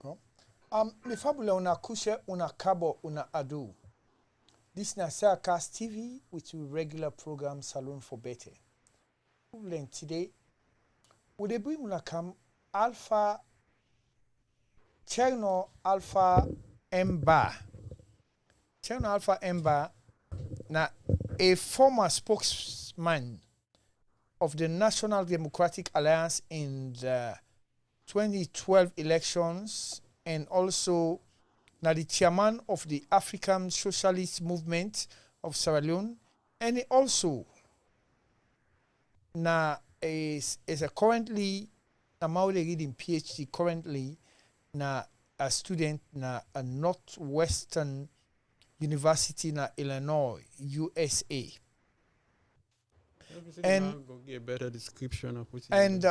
Ko. Me fabula una kushe una kabo una adu. This na Sarcast TV with your regular program Salon for Better. Today, we bring una come Alpha Cherno Alpha Mba. Cherno Alpha Mba na a former spokesman of the National Democratic Alliance in the 2012 elections and also now the chairman of the African Socialist Movement of Sierra Leone, and he also now is a currently now reading PhD currently now a student na a Northwestern University na Illinois, USA. And go get a better description of what. And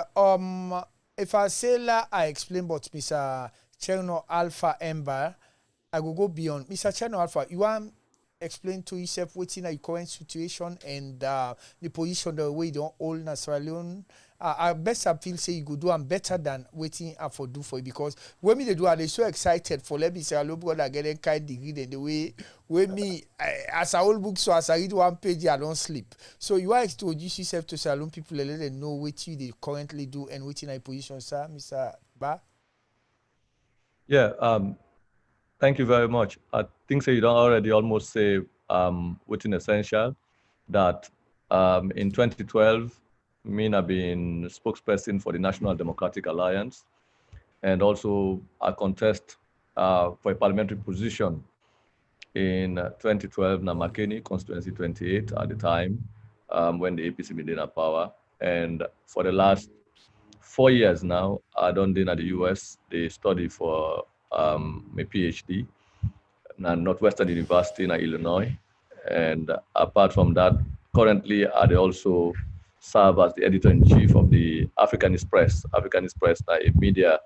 if I say la, I explain about Mr. Cherno Alpha Ember. I will go beyond. Mr. Cherno Alpha, you want explain to yourself what's in your current situation and the position the way you don't hold in Sierra Leone. I best I feel say you could do better than waiting for do for you, because when me they do, they so excited for let me Sierra Leone because I get a kind degree and the way when me as a whole book, so as I read one page I don't sleep. So you are to introduce yourself to Sierra Leone people and let them know what you they currently do and what's in your position, sir, Mr. Ba. Yeah, thank you very much. I think so you don't already almost say within essential that in 2012, me have been spokesperson for the National Democratic Alliance, and also I contest for a parliamentary position in 2012 na Makeni constituency 28 at the time when the APC been in power, and for the last 4 years now I done in at the US. They study for my PhD at Northwestern University in Illinois, and apart from that, currently I also serve as the editor-in-chief of the Africanist Press. Africanist Press, a media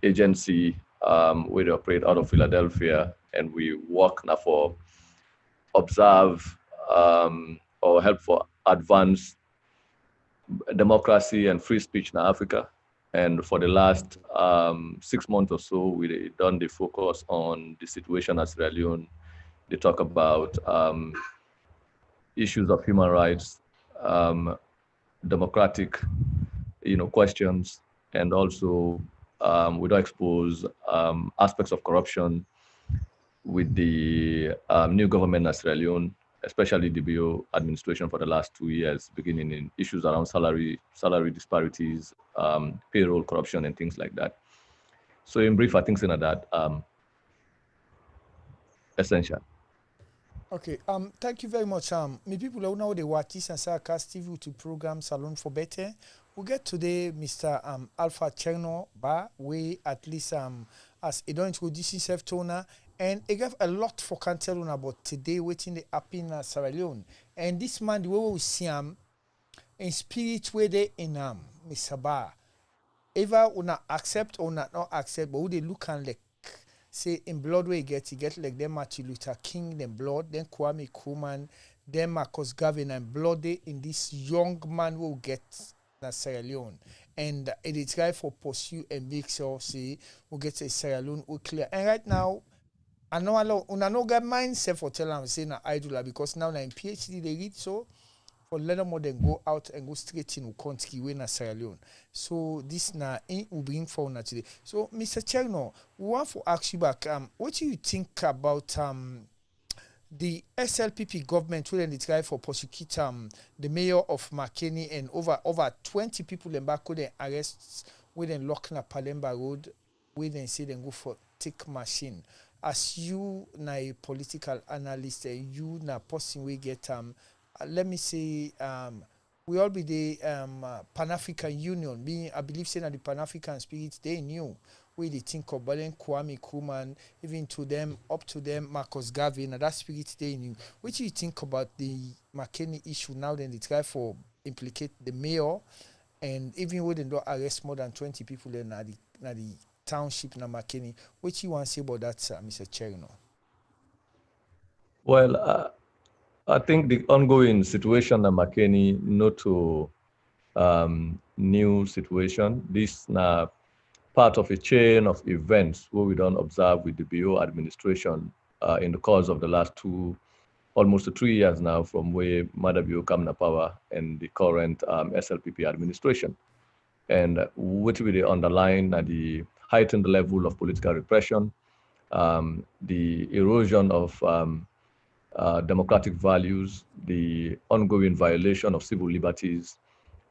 agency where they operate out of Philadelphia, and we work now for observe or help for advance democracy and free speech in Africa. And for the last 6 months or so, we done the focus on the situation at Sierra Leone. They talk about issues of human rights, democratic, questions, and also we don't expose aspects of corruption with the new government in Sierra Leone, especially the BO administration for the last 2 years, beginning in issues around salary disparities, payroll corruption, and things like that. So in brief, I think saying that essential. Okay, thank you very much. Me people who know the watch this and Sarcast TV to program Salon for Better. We get today Mr. Alpha Cherno Ba, we at least as he don't introduce himself to una, and he gave a lot for can tell una about today waiting the happy in Sierra Leone. And this man, the way we see him in spirit where they in Mr. Ba. Either una accept or not accept, but who they look and like say in blood where he get like them Martin Luther King, then blood, then Kwame Nkrumah, then Marcus Garvey, and blood in this young man who get na Sierra Leone. And it is try for pursue and make sure say we get a Sierra Leone we clear. And right now, I know a lot una no get mindset for tell them say na idol because now na in PhD they read so for let more than go out and go straight in country way na Sierra Leone. So this na in we bring for na today. So Mr. Cherno, we want to ask you back what do you think about the SLPP government when they try for prosecute the mayor of Makeni and over 20 people in back they arrest when they lock na Palemba Road when they say they go for take machine. As you na a political analyst and you na person we get let me say we all be the Pan-African Union being I believe saying that the Pan-African spirit they knew where they think of Balen Kwame Nkrumah, even to them up to them Marcus Garvey and that spirit they knew. What do you think about the Makeni issue now then they try for implicate the mayor and even when they don't arrest more than 20 people in the township na Makeni? What do you want to say about that, Mr. Cherno? Well, I think the ongoing situation at Makeni, not to new situation. This part of a chain of events where we don't observe with the BO administration in the course of the last almost 3 years now from where Madabio come to power and the current SLPP administration. And which will underline the heightened level of political repression, the erosion of democratic values, the ongoing violation of civil liberties.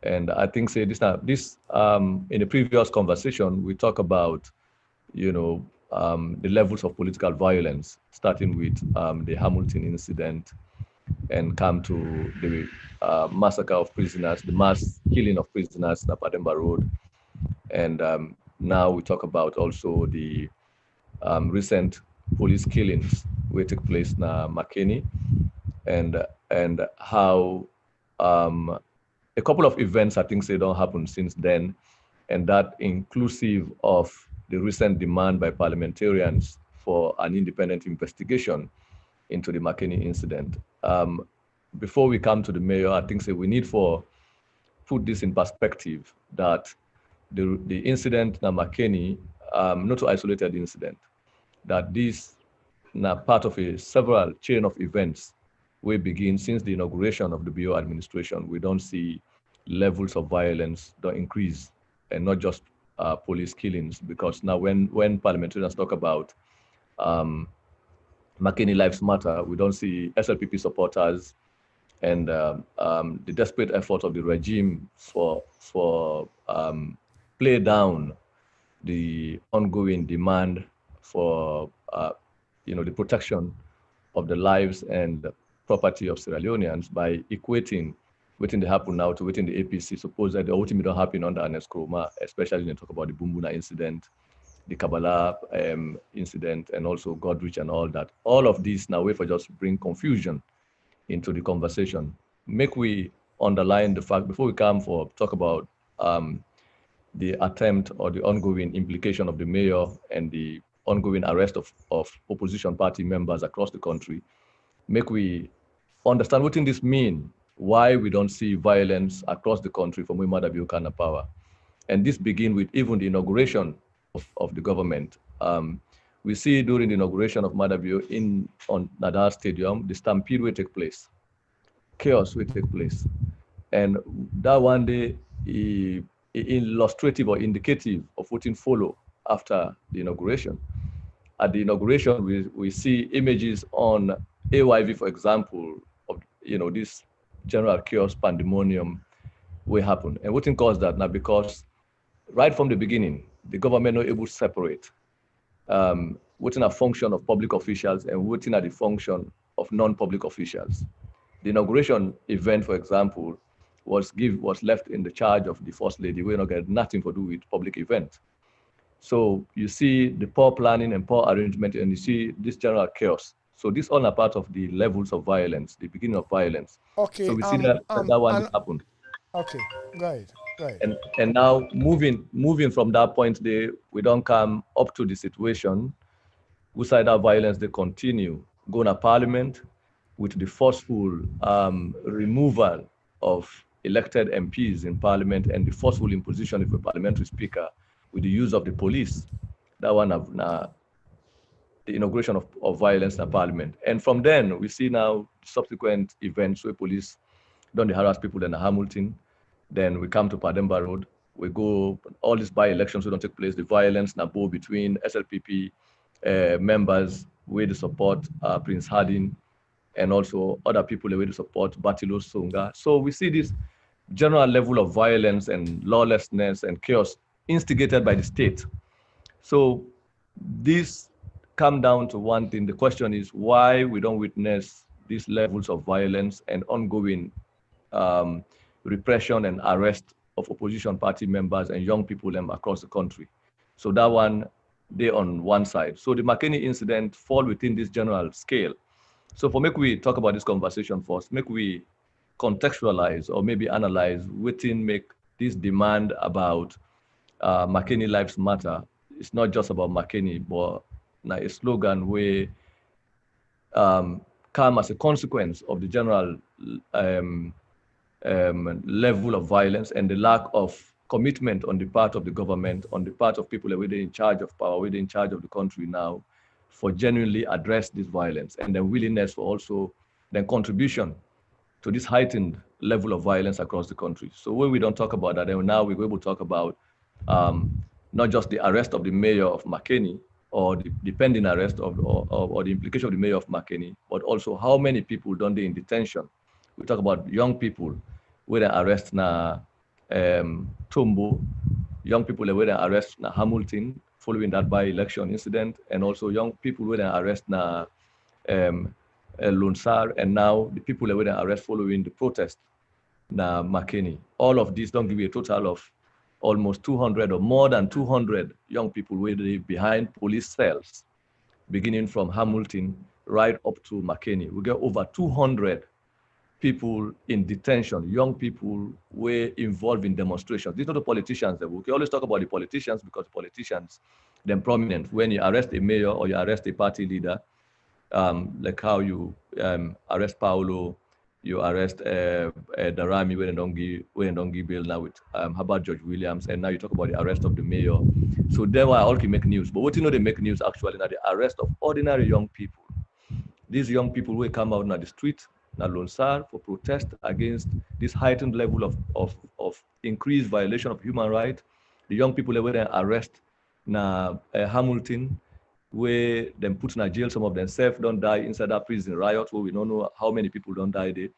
And I think say this in a previous conversation, we talk about, the levels of political violence, starting with the Hamilton incident and come to the massacre of prisoners, the mass killing of prisoners in Pademba Road. And now we talk about also the recent police killings which took place in Makeni, and how a couple of events I think they don't happen since then, and that inclusive of the recent demand by parliamentarians for an independent investigation into the Makeni incident. Before we come to the mayor, I think we need for put this in perspective that the incident in Makeni, not an isolated incident, that this now part of a several chain of events we begin since the inauguration of the BO administration. We don't see levels of violence that increase, and not just police killings, because now when parliamentarians talk about Makeni Lives Matter, we don't see SLPP supporters and the desperate effort of the regime for play down the ongoing demand for the protection of the lives and property of Sierra Leoneans by equating what they happen now to what the APC supposedly ultimately don't happen under Ernest Kroma, especially when they talk about the Bumbuna incident, the Kabbalah incident, and also Godrich and all that. All of these now, for just bring confusion into the conversation. Make we underline the fact before we come for talk about the attempt or the ongoing implication of the mayor and the ongoing arrest of opposition party members across the country. Make we understand what this mean, why we don't see violence across the country from where Madabio come to power. And this begin with even the inauguration of the government. We see during the inauguration of Madabio on Nadar Stadium, the stampede will take place, chaos will take place. And that one day, illustrative or indicative of what will follow after the inauguration. At the inauguration, we see images on AYV, for example, of this general chaos pandemonium will happen. And what caused that? Now, because right from the beginning, the government not able to separate what's in a function of public officials and what's in the function of non-public officials. The inauguration event, for example, was left in the charge of the First Lady. We not get nothing to do with public event. So you see the poor planning and poor arrangement, and you see this general chaos. So this all are part of the levels of violence, the beginning of violence. Okay. So we see that one happened. Okay, go ahead. And now moving from that point there, we don't come up to the situation where that violence they continue, go to parliament with the forceful removal of elected MPs in parliament and the forceful imposition of a parliamentary speaker with the use of the police. That one of the inauguration of violence in parliament. And from then, we see now subsequent events where police don't harass people in Hamilton. Then we come to Pademba Road. We go, all these by-elections don't take place, the violence now between SLPP members with the support Prince Harding and also other people with the support Batilo Songa. So we see this general level of violence and lawlessness and chaos instigated by the state. So this come down to one thing. The question is why we don't witness these levels of violence and ongoing repression and arrest of opposition party members and young people across the country. So that one, they on one side. So the Makeni incident fall within this general scale. So for make we talk about this conversation first, make we contextualize or maybe analyze within make this demand about Makeni Lives Matter. It's not just about Makeni, but a slogan where come as a consequence of the general level of violence and the lack of commitment on the part of the government, on the part of people who are in charge of power, who are in charge of the country now, for genuinely address this violence, and the willingness for also the contribution to this heightened level of violence across the country. So when we don't talk about that, then now we're able to talk about not just the arrest of the mayor of Makeni, or the pending arrest of, or the implication of the mayor of Makeni, but also how many people don't they in detention. We talk about young people with an arrest na Tumbo, young people with an arrest na Hamilton following that by-election incident, and also young people with an arrest na Lunsar, and now the people with an arrest following the protest na Makeni. All of these don't give you a total of almost 200 or more than 200 young people waiting behind police cells, beginning from Hamilton right up to Makeni. We get over 200 people in detention, young people were involved in demonstrations. These are the politicians. We always talk about the politicians because politicians, they're prominent. When you arrest a mayor or you arrest a party leader, like how you arrest Paulo, you arrest Darami when they don't give bail now with how about George Williams, and now you talk about the arrest of the mayor. So they were all can make news. But what you know they make news actually now the arrest of ordinary young people. These young people will come out on the street, na Lonsar, for protest against this heightened level of increased violation of human rights. The young people that were arrested na Hamilton, where them put in a jail, some of themselves don't die inside that prison riot, where we don't know how many people don't die there.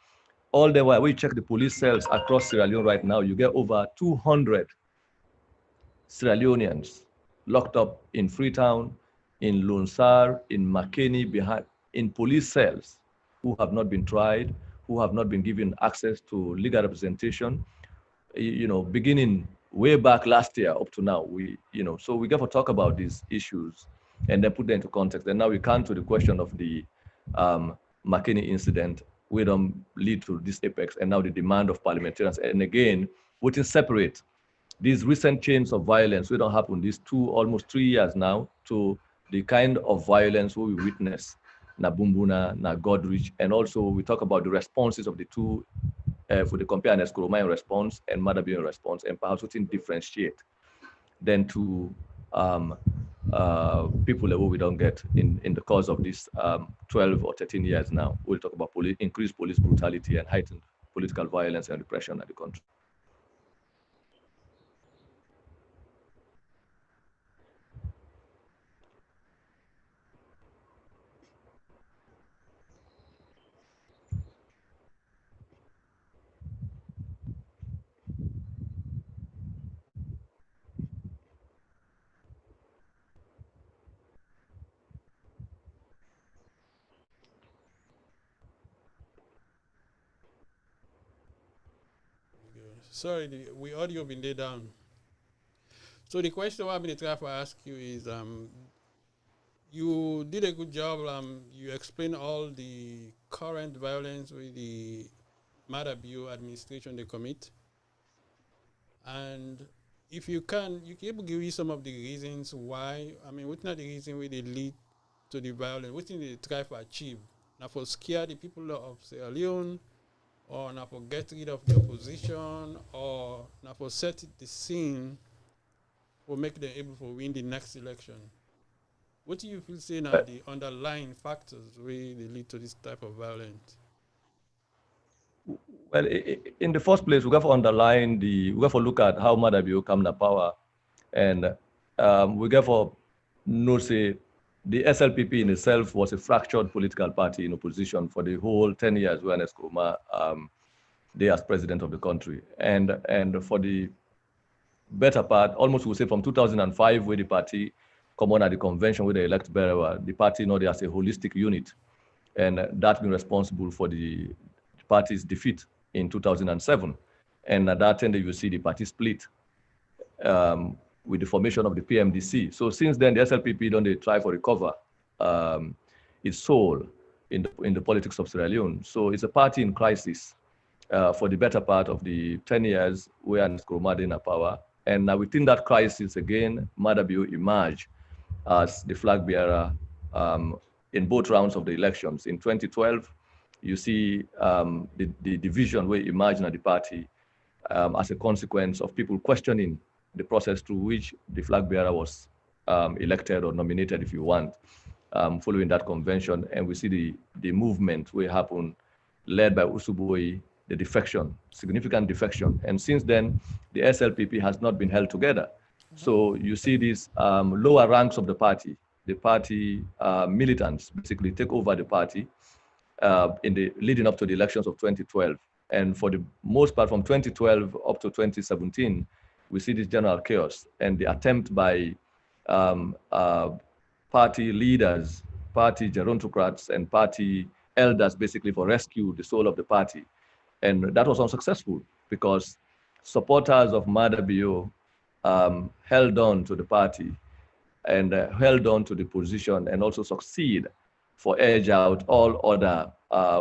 All the while, we check the police cells across Sierra Leone right now, you get over 200 Sierra Leoneans locked up in Freetown, in Lunsar, in Makeni, in police cells, who have not been tried, who have not been given access to legal representation, beginning way back last year up to now. So we got to talk about these issues and then put them into context. And now we come to the question of the Makeni incident, we don't lead to this apex, and now the demand of parliamentarians. And again, we can separate these recent chains of violence, we don't happen these almost 3 years now, to the kind of violence we witness na Bumbuna, na Godrich, and also we talk about the responses of the two, for the compare and Escromayan response and Madabio response, and perhaps we can differentiate then to people that we don't get in the course of this 12 or 13 years now. We'll talk about increased police brutality and heightened political violence and repression at the country. Sorry, we audio been there down. So the question I'm going to try to ask you is, you did a good job. You explained all the current violence with the Madabio administration they commit. And if you can able to give you some of the reasons why, what's not the reason why they lead to the violence, what they try to achieve? Now for scare the people of Sierra Leone, or now for get rid of the opposition, or now for set the scene for make them able to win the next election. What do you feel say now the underlying factors where they lead to this type of violence? Well, in the first place, we have to underline we have to look at how Madabio come to power, and we have to know say the SLPP in itself was a fractured political party in opposition for the whole 10 years when Escoma they as president of the country, and for the better part, almost we say from 2005, where the party come on at the convention where they elect Berewa, the party they as a holistic unit, and that's been responsible for the party's defeat in 2007. And at that time, you see the party split with the formation of the PMDC. So since then, the SLPP don't they try to recover its soul in the politics of Sierra Leone. So it's a party in crisis for the better part of the 10 years where Nkrumah in power. And within that crisis, again, Madabio emerged as the flag bearer in both rounds of the elections. In 2012, you see the division where emerged in the party as a consequence of people questioning the process through which the flag bearer was elected or nominated, if you want, following that convention. And we see the movement will happen led by Usuboi, the defection, significant defection. And since then, the SLPP has not been held together. So you see these lower ranks of the party militants basically take over the party in the leading up to the elections of 2012. And for the most part, from 2012 up to 2017, we see this general chaos and the attempt by party leaders, party gerontocrats, and party elders basically for rescue the soul of the party. And that was unsuccessful because supporters of Madabio held on to the party and held on to the position and also succeed for edge out all other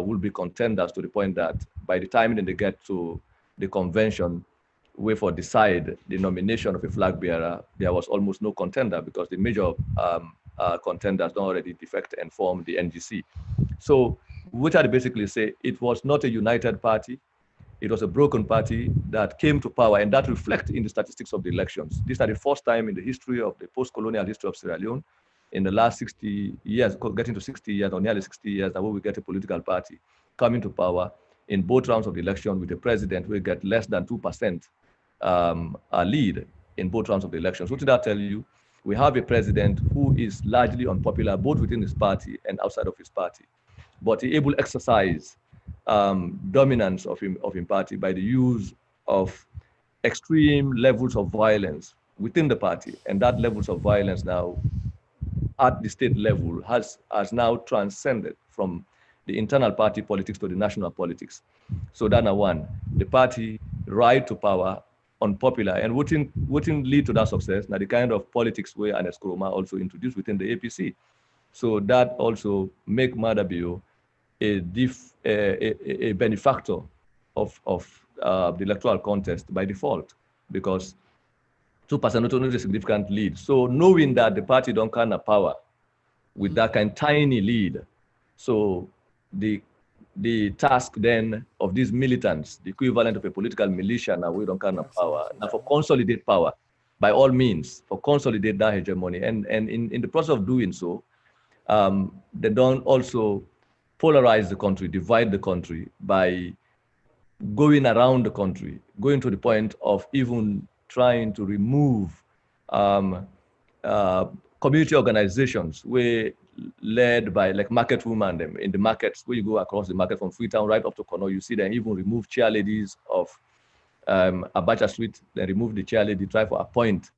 will-be contenders to the point that by the time they get to the convention, we for decide the nomination of a flag bearer, there was almost no contender because the major contenders don't already defect and form the NGC. So which I basically say it was not a united party. It was a broken party that came to power, and that reflects in the statistics of the elections. These are the first time in the history of the post-colonial history of Sierra Leone, in the last 60 years, getting to 60 years or nearly 60 years, that we will get a political party coming to power in both rounds of the election with a president who will get less than 2% lead in both rounds of the elections. What did that tell you? We have a president who is largely unpopular both within his party and outside of his party, but he able to exercise dominance of him party by the use of extreme levels of violence within the party, and that levels of violence now at the state level has now transcended from the internal party politics to the national politics. So that now one, the party right to power, unpopular, and wouldn't lead to that success. Now the kind of politics where Anes Kuroma also introduced within the APC. So that also make Madabio a benefactor of the electoral contest by default, because 2% not only a significant lead. So knowing that the party don't kind of power with that kind of tiny lead, so the task then of these militants, the equivalent of a political militia now we don't kind of power, now for consolidate power, by all means, for consolidate that hegemony. And in the process of doing so, they don't also polarize the country, divide the country by going around the country, going to the point of even trying to remove community organizations were led by like market women them in the markets where you go across the market from Freetown right up to Kono, you see them even remove chairladies of Abacha Street, then remove the chairlady, try for appoint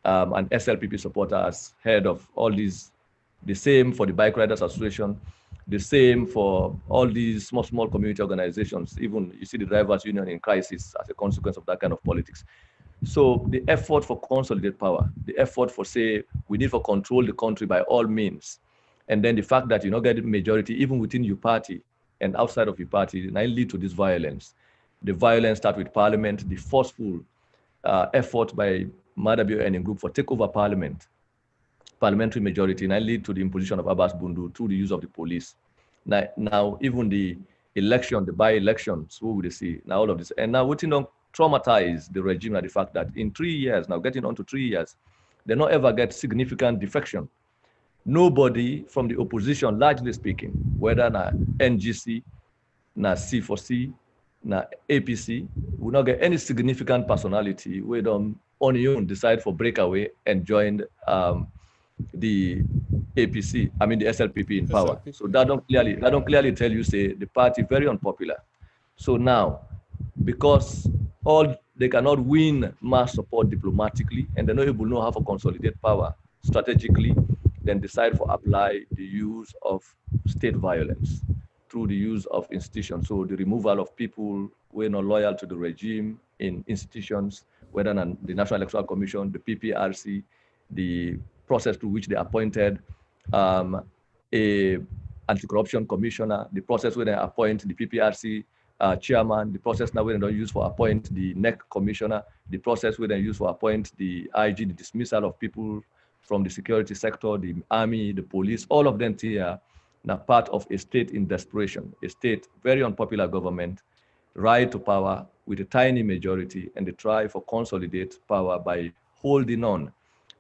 an SLPP supporter as head of all these, the same for the Bike Riders Association, the same for all these small community organizations. Even you see the drivers union in crisis as a consequence of that kind of politics. So the effort for consolidate power, the effort for say, we need to control the country by all means. And then the fact that you not get majority even within your party and outside of your party, now lead to this violence. The violence start with parliament, the forceful effort by Madabio and a group for take over parliament, parliamentary majority, and lead to the imposition of Abbas Bundu through the use of the police. Now even the election, the by-elections, what would they see? Now all of this. And now what you know, traumatize the regime at the fact that in 3 years, now getting on to 3 years, they not ever get significant defection. Nobody from the opposition, largely speaking, whether na NGC, na C4C, na APC, will not get any significant personality where them on your own decide for breakaway and join the APC, I mean the SLPP in power. SLPP. So that don't clearly tell you say the party very unpopular. So now, because all they cannot win mass support diplomatically, and they're not able to know how to consolidate power strategically, then decide for apply the use of state violence through the use of institutions. So the removal of people who are not loyal to the regime in institutions, whether the National Electoral Commission, the PPRC, the process through which they appointed a anti-corruption commissioner, the process where they appoint the PPRC chairman, the process now where they don't use for appoint the NEC commissioner, the process where they use for appoint the IG, the dismissal of people from the security sector, the army, the police, all of them here now part of a state in desperation, a state very unpopular government, right to power with a tiny majority, and they try for consolidate power by holding on,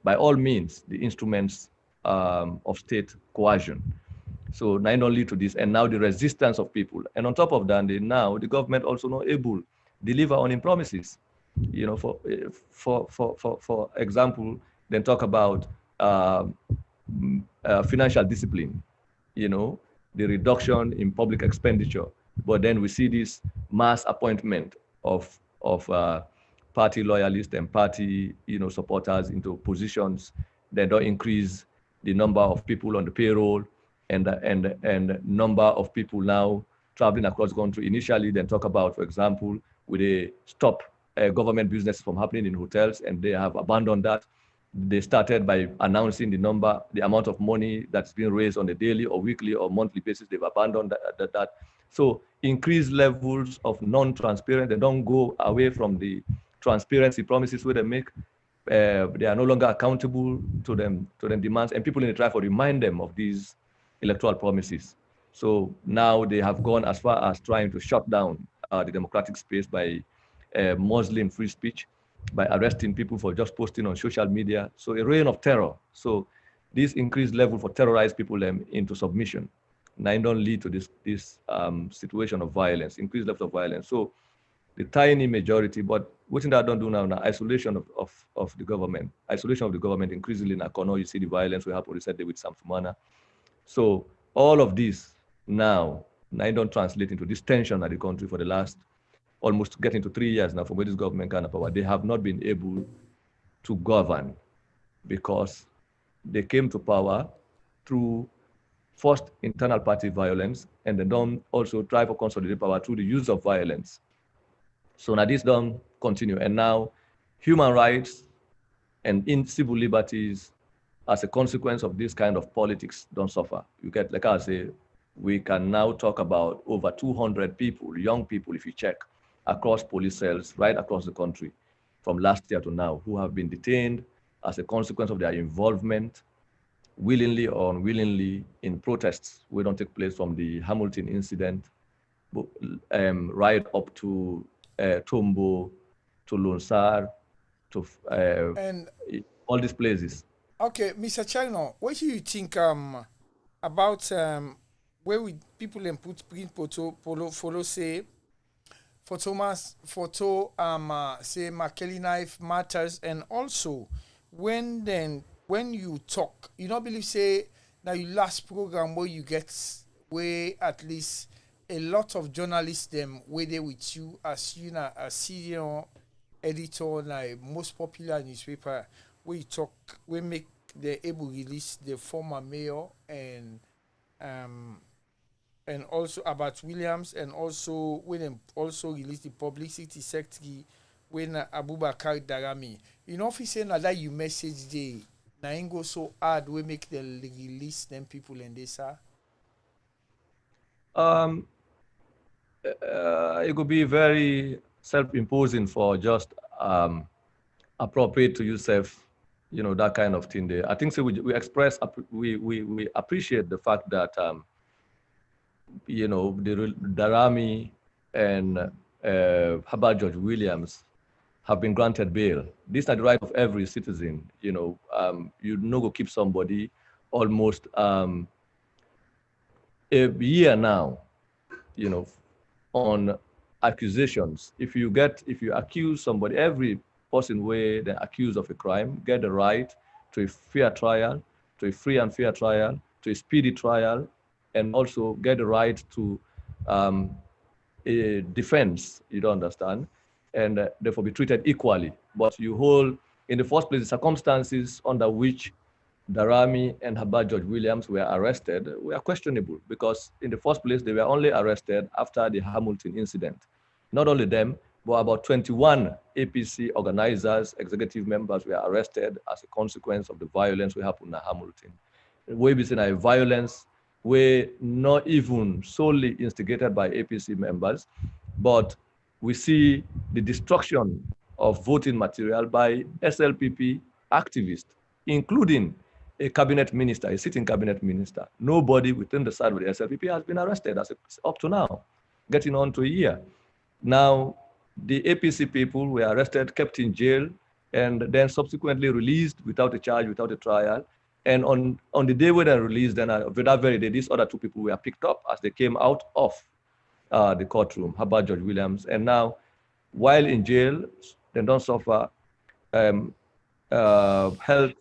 by all means, the instruments of state coercion. So not only to this, and now the resistance of people. And on top of that, now the government also not able to deliver on its promises. You know, for example, then talk about financial discipline, you know, the reduction in public expenditure. But then we see this mass appointment of party loyalists and party, you know, supporters into positions that don't increase the number of people on the payroll and number of people now traveling across the country. Initially, then talk about, for example, with a stop government business from happening in hotels, and they have abandoned that. They started by announcing the amount of money that's being raised on a daily or weekly or monthly basis. They've abandoned that. So increased levels of non-transparent. They don't go away from the transparency promises where they make. They are no longer accountable to them demands, and people in the tribe remind them of these electoral promises. So now they have gone as far as trying to shut down the democratic space by muzzling free speech, by arresting people for just posting on social media. So a reign of terror. So this increased level for terrorize people into submission. Now it don't lead to this situation of violence, increased level of violence. So the tiny majority, but what that don't do now, isolation of the government. Isolation of the government increasingly in Akono, you see the violence we happened recently with Sam Sumana. So all of this now don't translate into this tension at the country for the last almost getting to 3 years now from where this government kind of power. They have not been able to govern because they came to power through first internal party violence, and they don't also try to consolidate power through the use of violence. So now this don't continue. And now human rights and civil liberties as a consequence of this kind of politics don't suffer. You get, like I say, we can now talk about over 200 people, young people, if you check, across police cells right across the country from last year to now, who have been detained as a consequence of their involvement, willingly or unwillingly, in protests which don't take place from the Hamilton incident right up to Tombo, to Lonsar, to And all these places. okay, Mr. Chino, what do you think about where we people and put print polo follow say photo say Makeli knife matters, and also when you talk, you don't believe say now your last program where you get where at least a lot of journalists them where they with you as you know a senior editor, like most popular newspaper, where you talk, we make the able release the former mayor and also about Williams, and also when them also release the publicity secretary when Abubakar Darami. You know if you say now that you message the na ain't go so hard we make the release them people in this It could be very self-imposing for just appropriate to yourself, you know, that kind of thing there. I think so we express, we appreciate the fact that, you know, the Darami and Herbert George Williams have been granted bail. These are the right of every citizen, you know. You no go keep somebody almost a year now, you know, on accusations. If you accuse somebody, every person where they're accused of a crime get the right to a fair trial, to a free and fair trial, to a speedy trial, and also get the right to a defense, you don't understand, and therefore be treated equally. But you hold, in the first place, the circumstances under which Darami and Herbert George Williams were arrested were questionable, because in the first place, they were only arrested after the Hamilton incident. Not only them, but about 21 APC organizers, executive members were arrested as a consequence of the violence that happened in Hamilton. We be seen a violence were not even solely instigated by APC members, but we see the destruction of voting material by SLPP activists, including a cabinet minister, a sitting cabinet minister. Nobody within the side of the SLPP has been arrested up to now, getting on to a year. Now, the APC people were arrested, kept in jail, and then subsequently released without a charge, without a trial. And on the day when they released, then that very day, these other two people were picked up as they came out of the courtroom, Herbert George Williams. And now, while in jail, they don't suffer health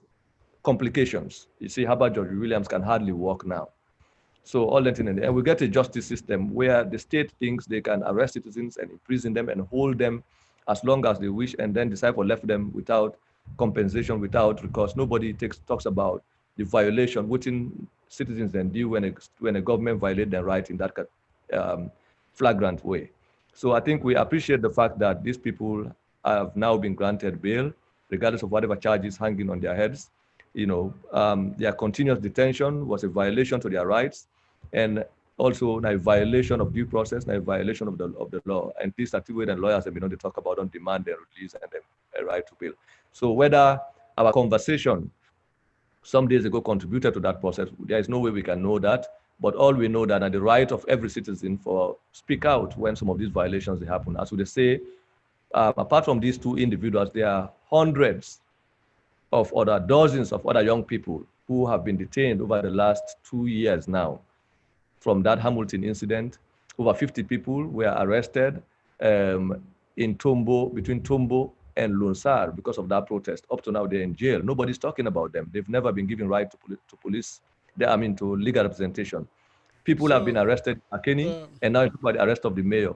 complications. You see, Herbert George Williams can hardly walk now. So all that in and we get a justice system where the state thinks they can arrest citizens and imprison them and hold them as long as they wish, and then decide to left them without compensation, without recourse. Nobody talks about the violation within citizens then do when a government violates their right in that flagrant way. So I think we appreciate the fact that these people have now been granted bail, regardless of whatever charges hanging on their heads. Their continuous detention was a violation to their rights, and also a violation of due process, a violation of the law. And this activity and lawyers have been on to talk about on demand their release and a right to bail. So whether our conversation some days ago contributed to that process, there is no way we can know that. But all we know that the right of every citizen for speak out when some of these violations they happen. As we say, apart from these two individuals, there are hundreds of other dozens of other young people who have been detained over the last 2 years now. From that Hamilton incident, over 50 people were arrested in Tombo, between Tombo and Lunsar because of that protest. Up to now, they're in jail. Nobody's talking about them. They've never been given right to police. To legal representation. People have been arrested in Makeni, and now about the arrest of the mayor.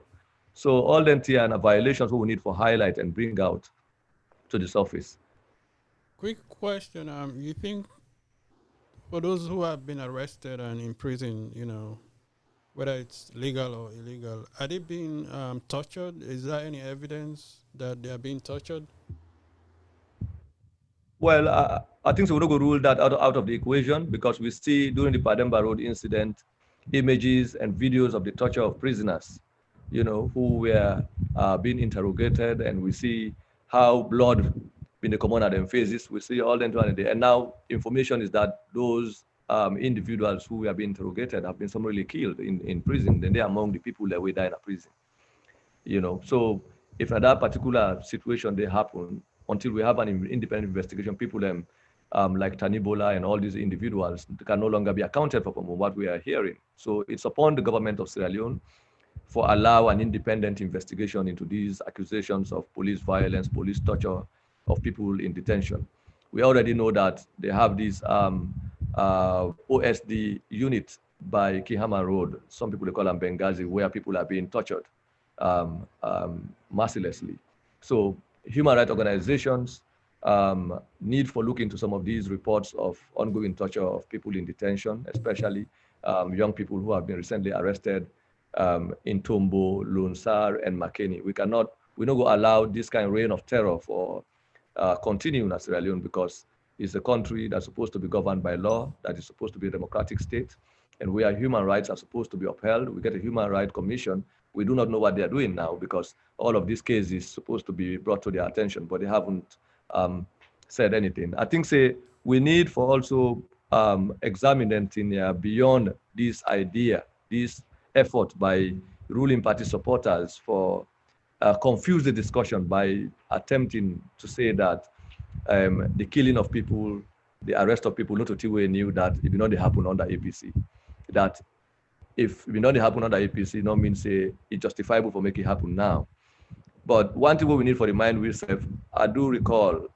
So all them are violations we need for highlight and bring out to the surface. Quick question. You think for those who have been arrested and in prison, whether it's legal or illegal, are they being tortured? Is there any evidence that they are being tortured? Well, I think so. We're going to rule that out of the equation, because we see during the Pademba Road incident images and videos of the torture of prisoners, who were being interrogated, and we see how blood in the common at them faces. We see all them and now information is that those individuals who were being interrogated have been summarily killed in prison. Then they're among the people that will die in a prison. So if at that particular situation they happen, until we have an independent investigation, people like Tanibola and all these individuals can no longer be accounted for from what we are hearing. So it's upon the government of Sierra Leone for allow an independent investigation into these accusations of police violence, police torture of people in detention. We already know that they have this OSD unit by Kihama Road. Some people they call them Benghazi, where people are being tortured mercilessly. So human rights organizations need for look into some of these reports of ongoing torture of people in detention, especially young people who have been recently arrested in Tombo, Lunsar, and Makeni. We don't go allow this kind of reign of terror for continue in Sierra Leone, because it's a country that's supposed to be governed by law, that is supposed to be a democratic state, and where human rights are supposed to be upheld. We get a Human Rights Commission. We do not know what they are doing now, because all of these cases is supposed to be brought to their attention, but they haven't said anything. I think we need for also examining beyond this idea, this effort by ruling party supporters for confuse the discussion by attempting to say that the killing of people, the arrest of people, not to Tiwe knew that it did not happen under APC. That if it not happen under APC, not means it's justifiable for making it happen now. But one thing we need for remind ourselves, I do recall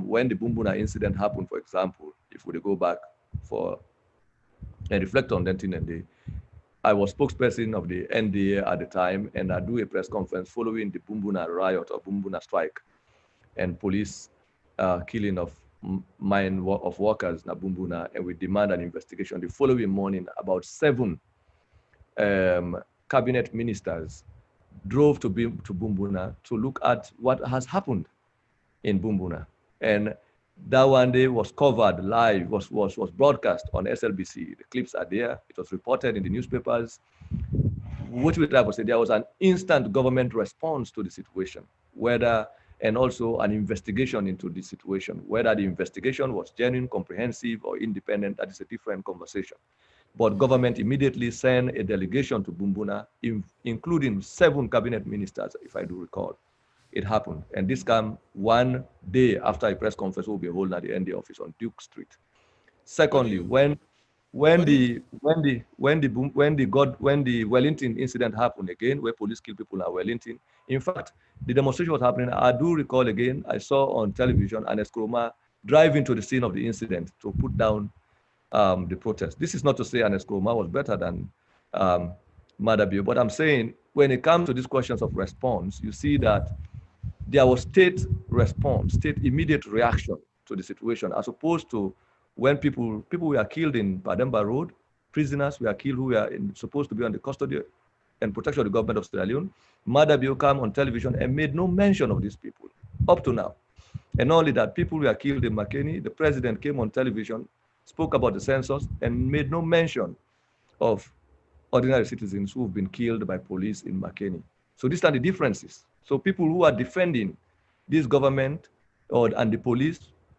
when the Bumbuna incident happened, for example, if we go back and reflect on that thing, I was spokesperson of the NDA at the time, and I do a press conference following the Bumbuna riot or Bumbuna strike and police killing of workers in Bumbuna, and we demand an investigation. The following morning, about 7 cabinet ministers drove to Bumbuna to look at what has happened in Bumbuna. And that one day was covered live, was broadcast on SLBC. The clips are there. It was reported in the newspapers. What we try to say, there was an instant government response to the situation, and also an investigation into the situation. Whether the investigation was genuine, comprehensive, or independent, that is a different conversation. But government immediately sent a delegation to Bumbuna, including 7 cabinet ministers, if I do recall. it happened. And this came one day after a press conference will be holding at the ND office on Duke Street. Secondly, when the Wellington incident happened again, where police killed people in Wellington, in fact, the demonstration was happening. I do recall again, I saw on television an Eskroma driving to the scene of the incident to put down the protest. This is not to say an Eskroma was better than Madabio, but I'm saying when it comes to these questions of response, you see that there was state response, state immediate reaction to the situation, as opposed to when people were killed in Pademba Road, prisoners were killed who were supposed to be under custody and protection of the government of Sierra Leone. Madabio came on television and made no mention of these people up to now. And not only that, people were killed in Makeni. The president came on television, spoke about the census, and made no mention of ordinary citizens who have been killed by police in Makeni. So these are the differences. So people who are defending this government and the police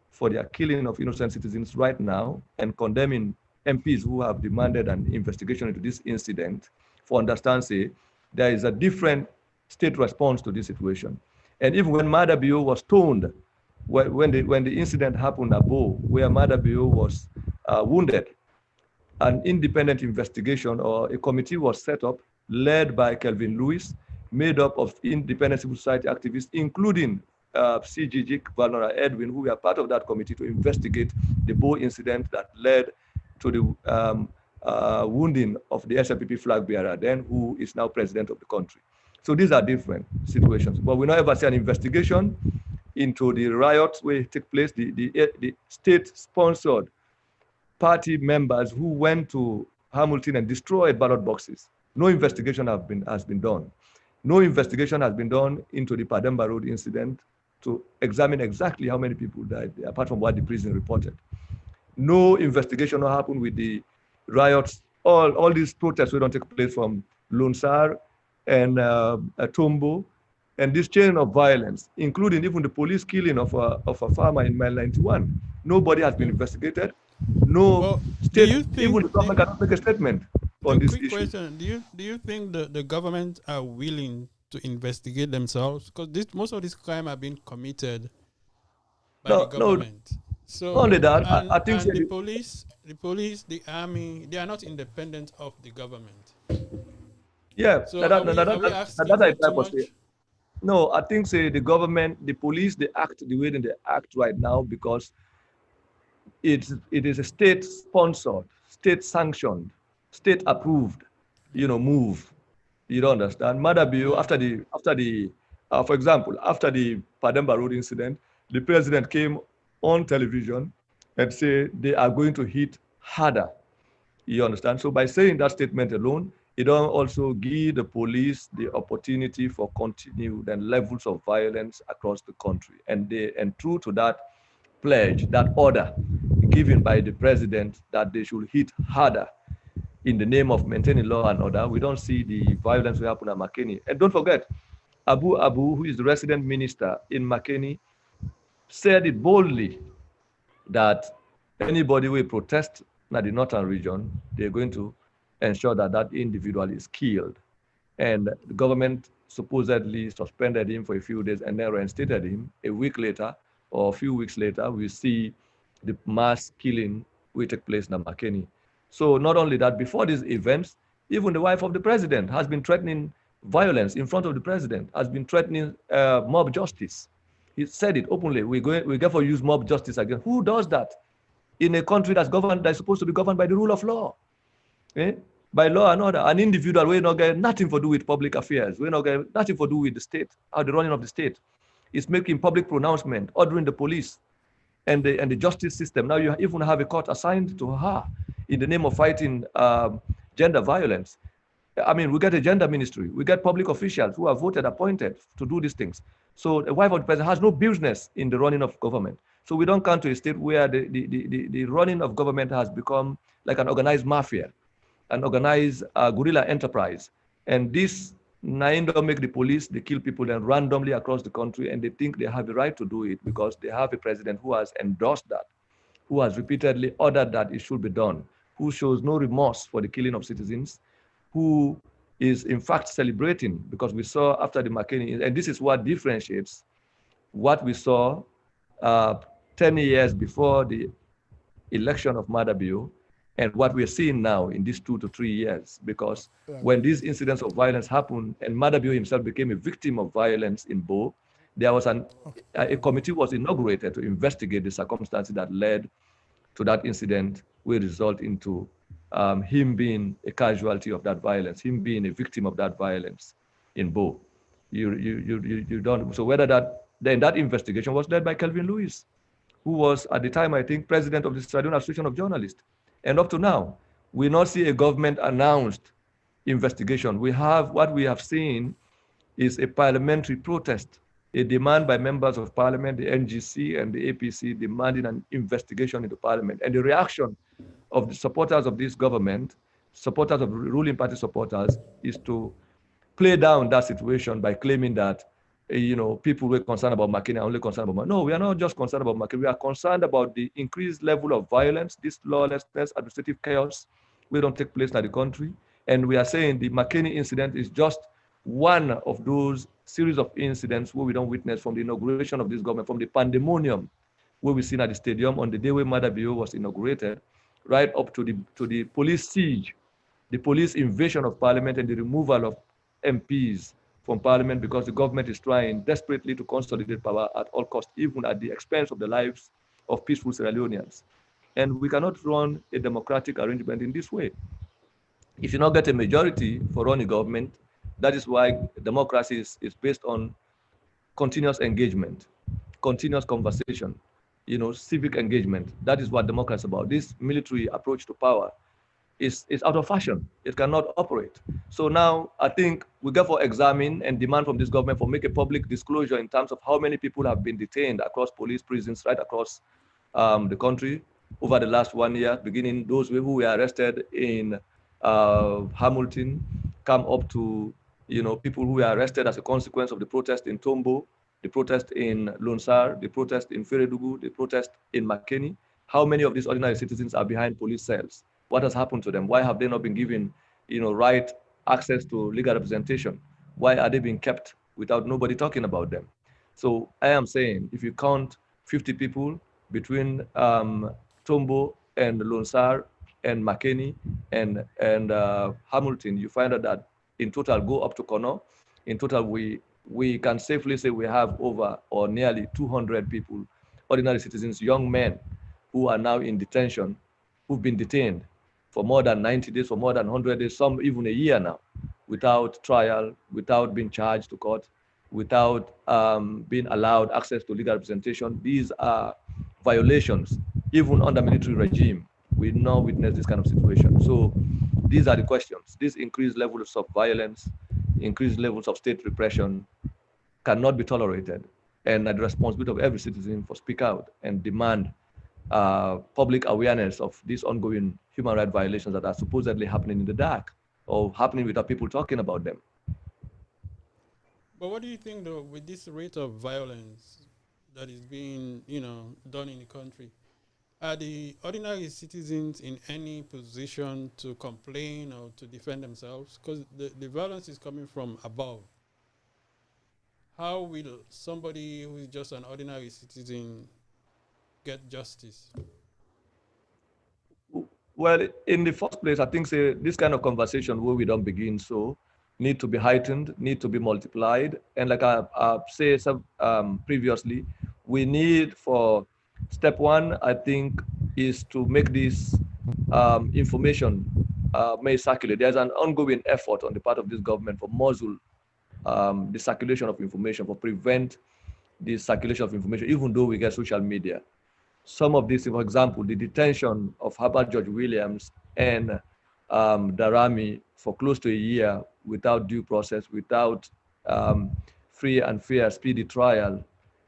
for their killing of innocent citizens right now and condemning MPs who have demanded an investigation into this incident, for understand, say, there is a different state response to this situation. And even when Madabio was stoned, when the incident happened at Bo, where Madabio was wounded, an independent investigation or a committee was set up, led by Kelvin Lewis, made up of independent civil society activists, including CGG, Valnora Edwin, who were part of that committee to investigate the Bo incident that led to the wounding of the SLPP flag bearer, then who is now president of the country. So these are different situations. But we not ever see an investigation into the riots where it took place, the state-sponsored party members who went to Hamilton and destroyed ballot boxes. No investigation has been done. No investigation has been done into the Pademba Road incident to examine exactly how many people died, apart from what the prison reported. No investigation happened with the riots, all these protests will don't take place from Lunsar and Tombo, and this chain of violence, including even the police killing of a farmer in Mile 91. Nobody has been investigated. No state, even the government cannot make a statement on this issue. Question. Do you think the government are willing to investigate themselves? Because most of these crimes are being committed by the government. So only that, I think the police, the army, they are not independent of the government. Yeah, so no, I think say the government, the police, they act the way that they act right now because it is a state-sponsored, state-sanctioned, state-approved, move. You don't understand? Madabio, for example, after the Pademba Road incident, the president came on television and said they are going to hit harder. You understand? So by saying that statement alone, it don't also give the police the opportunity for continued and levels of violence across the country. And true to that pledge, that order given by the president that they should hit harder in the name of maintaining law and order, we don't see the violence will happen at Makeni. And don't forget, Abu, who is the resident minister in Makeni, said it boldly that anybody will protest in the northern region, they're going to ensure that that individual is killed. And the government supposedly suspended him for a few days and then reinstated him. A week later or a few weeks later, we see the mass killing will take place in Makeni. So not only that, before these events, even the wife of the president has been threatening violence in front of the president, has been threatening mob justice. He said it openly. We therefore use mob justice again. Who does that in a country that's supposed to be governed by the rule of law? By law and order. An individual will not get nothing to do with public affairs. We not get nothing to do with the state, or the running of the state. It's making public pronouncement, ordering the police and the justice system. Now you even have a court assigned to her in the name of fighting gender violence. I mean, we get a gender ministry. We get public officials who are voted, appointed to do these things. So the wife of the president has no business in the running of government. So we don't come to a state where the running of government has become like an organized mafia, an organized guerrilla enterprise. And this don't make the police, they kill people and randomly across the country, and they think they have the right to do it because they have a president who has endorsed that, who has repeatedly ordered that it should be done, who shows no remorse for the killing of citizens, who is in fact celebrating, because we saw after the McKinney, and this is what differentiates what we saw 10 years before the election of Madabio and what we're seeing now in these 2 to 3 years. Because when these incidents of violence happened and Madabio himself became a victim of violence in Bo, there was a committee was inaugurated to investigate the circumstances that led to that incident, will result into him being a casualty of that violence, him being a victim of that violence in Bo. You don't. So whether that investigation was led by Kelvin Lewis, who was at the time, I think, president of the Sierra Leone Association of Journalists. And up to now, we not see a government announced investigation. What we have seen is a parliamentary protest, a demand by members of parliament, the NGC and the APC, demanding an investigation into parliament. And the reaction of the supporters of this government, supporters of ruling party supporters, is to play down that situation by claiming that people were concerned about McKinney are only concerned about. No, we are not just concerned about McKinney. We are concerned about the increased level of violence, this lawlessness, administrative chaos, we don't take place in the country. And we are saying the McKinney incident is just one of those series of incidents where we don't witness from the inauguration of this government, from the pandemonium where we seen at the stadium on the day where Madabio was inaugurated, right up to the police siege, the police invasion of parliament, and the removal of MPs from parliament, because the government is trying desperately to consolidate power at all costs, even at the expense of the lives of peaceful Sierra Leoneans. And we cannot run a democratic arrangement in this way. If you not get a majority for running government, that is why democracy is based on continuous engagement, continuous conversation, civic engagement. That is what democracy is about. This military approach to power is out of fashion. It cannot operate. So now I think we therefore examine and demand from this government for make a public disclosure in terms of how many people have been detained across police prisons right across the country over the last 1 year, beginning those who were arrested in Hamilton, come up to people who were arrested as a consequence of the protest in Tombo, the protest in Lonsar, the protest in Feredugu, the protest in McKinney. How many of these ordinary citizens are behind police cells? What has happened to them? Why have they not been given, right access to legal representation? Why are they being kept without nobody talking about them? So I am saying, if you count 50 people between Tombo and Lonsar and McKinney and Hamilton, you find out that in total go up to Kono. In total, we can safely say we have over or nearly 200 people, ordinary citizens, young men, who are now in detention, who've been detained for more than 90 days, for more than 100 days, some even a year now, without trial, without being charged to court, without being allowed access to legal representation. These are violations, even under military regime. We now witness this kind of situation. So these are the questions. This increased levels of violence, increased levels of state repression cannot be tolerated. And the responsibility of every citizen for speak out and demand public awareness of these ongoing human rights violations that are supposedly happening in the dark or happening without people talking about them. But what do you think, though, with this rate of violence that is being, done in the country? Are the ordinary citizens in any position to complain or to defend themselves? Because the violence is coming from above. How will somebody who is just an ordinary citizen get justice? Well, in the first place, I think this kind of conversation where we don't begin so need to be heightened, need to be multiplied. And like I've said previously, we need for step one, I think, is to make this information may circulate. There's an ongoing effort on the part of this government for muzzle the circulation of information, for prevent the circulation of information, even though we get social media. Some of this, for example, the detention of Herbert George Williams and Darami for close to a year without due process, without free and fair, speedy trial,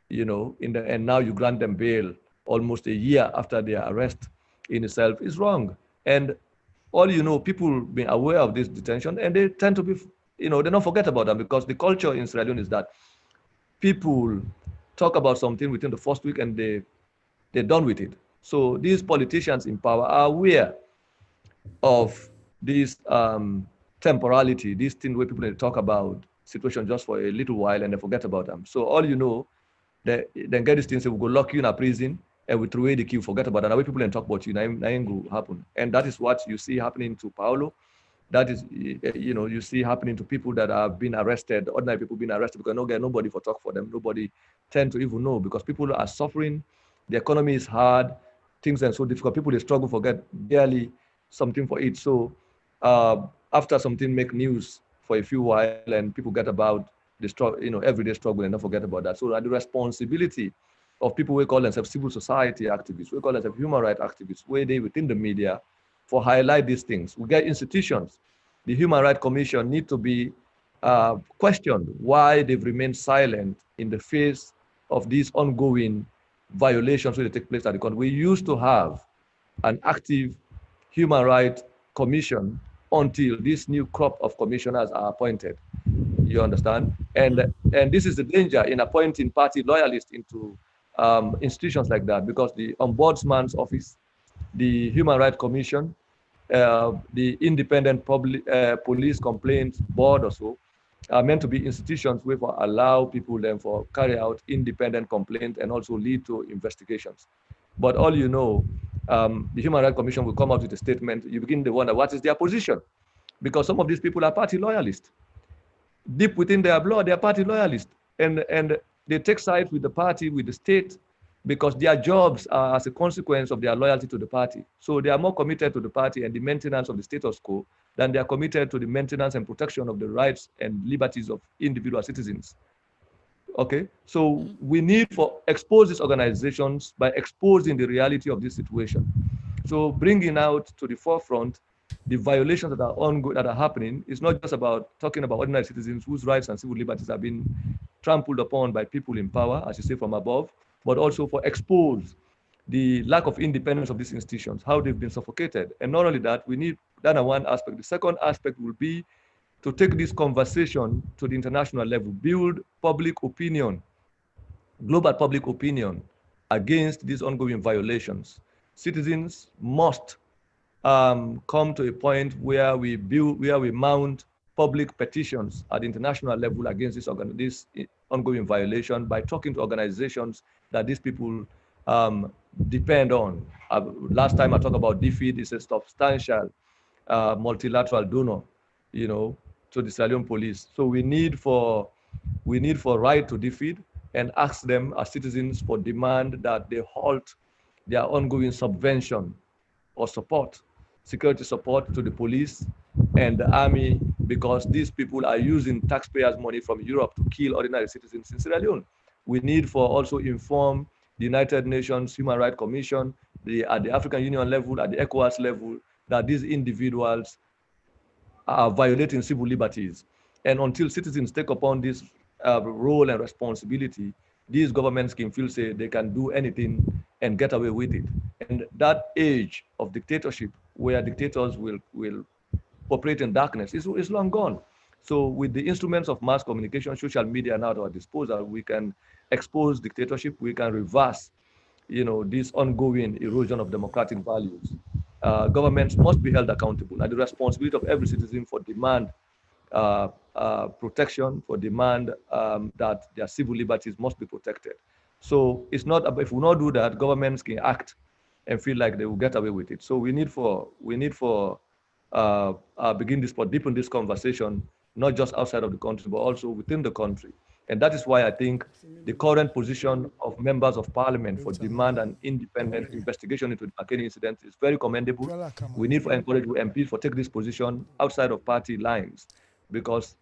and now you grant them bail almost a year after their arrest in itself is wrong. And people being aware of this detention, and they tend to be, they don't forget about them, because the culture in Sierra Leone is that people talk about something within the first week and they're done with it. So these politicians in power are aware of these temporality, this thing where people talk about situation just for a little while and they forget about them. So all you know, they then get this thing, say we go lock you in a prison and we throw away the key, forget about that. Now people then talk about you, nothing will happen. And that is what you see happening to Paulo. That is, you see happening to people that have been arrested, ordinary people being arrested because nobody for talk for them. Nobody tend to even know because people are suffering. The economy is hard. Things are so difficult. People, they struggle for get barely something for it. So after something make news for a few while and people get about the struggle, everyday struggle and don't forget about that. So the responsibility of people we call themselves civil society activists, we call themselves human rights activists, where they within the media for highlight these things. We get institutions. The Human Rights Commission need to be questioned why they've remained silent in the face of these ongoing violations that take place at the country. We used to have an active Human Rights Commission until this new crop of commissioners are appointed. You understand? And this is the danger in appointing party loyalists into institutions like that, because the Ombudsman's Office, the Human Rights Commission, the Independent Police Complaints Board or so, are meant to be institutions where for allow people then for carry out independent complaints and also lead to investigations. But all you know, the Human Rights Commission will come out with a statement. You begin to wonder what is their position, because some of these people are party loyalists. Deep within their blood, they are party loyalists, and they take sides with the party, with the state, because their jobs are as a consequence of their loyalty to the party. So they are more committed to the party and the maintenance of the status quo than they are committed to the maintenance and protection of the rights and liberties of individual citizens. Okay, so we need for expose these organizations by exposing the reality of this situation. So bringing out to the forefront the violations that are ongoing, that are happening, is not just about talking about ordinary citizens whose rights and civil liberties have been trampled upon by people in power, as you say, from above, but also for expose the lack of independence of these institutions, how they've been suffocated. And not only that, we need that one aspect. The second aspect will be to take this conversation to the international level, build public opinion, global public opinion against these ongoing violations. Citizens must come to a point where we mount public petitions at the international level against this ongoing violation by talking to organizations that these people depend on. Last time I talked about DFID, is a substantial multilateral donor, to the Sierra Leone police. So we need for write to DFID and ask them as citizens for demand that they halt their ongoing subvention or security support to the police and the army, because these people are using taxpayers' money from Europe to kill ordinary citizens in Sierra Leone. We need for also inform the United Nations Human Rights Commission, at the African Union level, at the ECOWAS level, that these individuals are violating civil liberties. And until citizens take upon this role and responsibility, these governments can feel say they can do anything and get away with it. And that age of dictatorship, where dictators will operate in darkness, is long gone. So with the instruments of mass communication, social media now at our disposal, we can expose dictatorship, we can reverse, this ongoing erosion of democratic values. Governments must be held accountable, and the responsibility of every citizen for demand protection, for demand that their civil liberties must be protected. So it's not, if we not do that, governments can act and feel like they will get away with it. So we need for deepen this conversation, not just outside of the country, but also within the country. And that is why I think the current position of members of parliament for demand an independent investigation into the Makeni incident is very commendable. We need to encourage MPs for take this position outside of party lines, because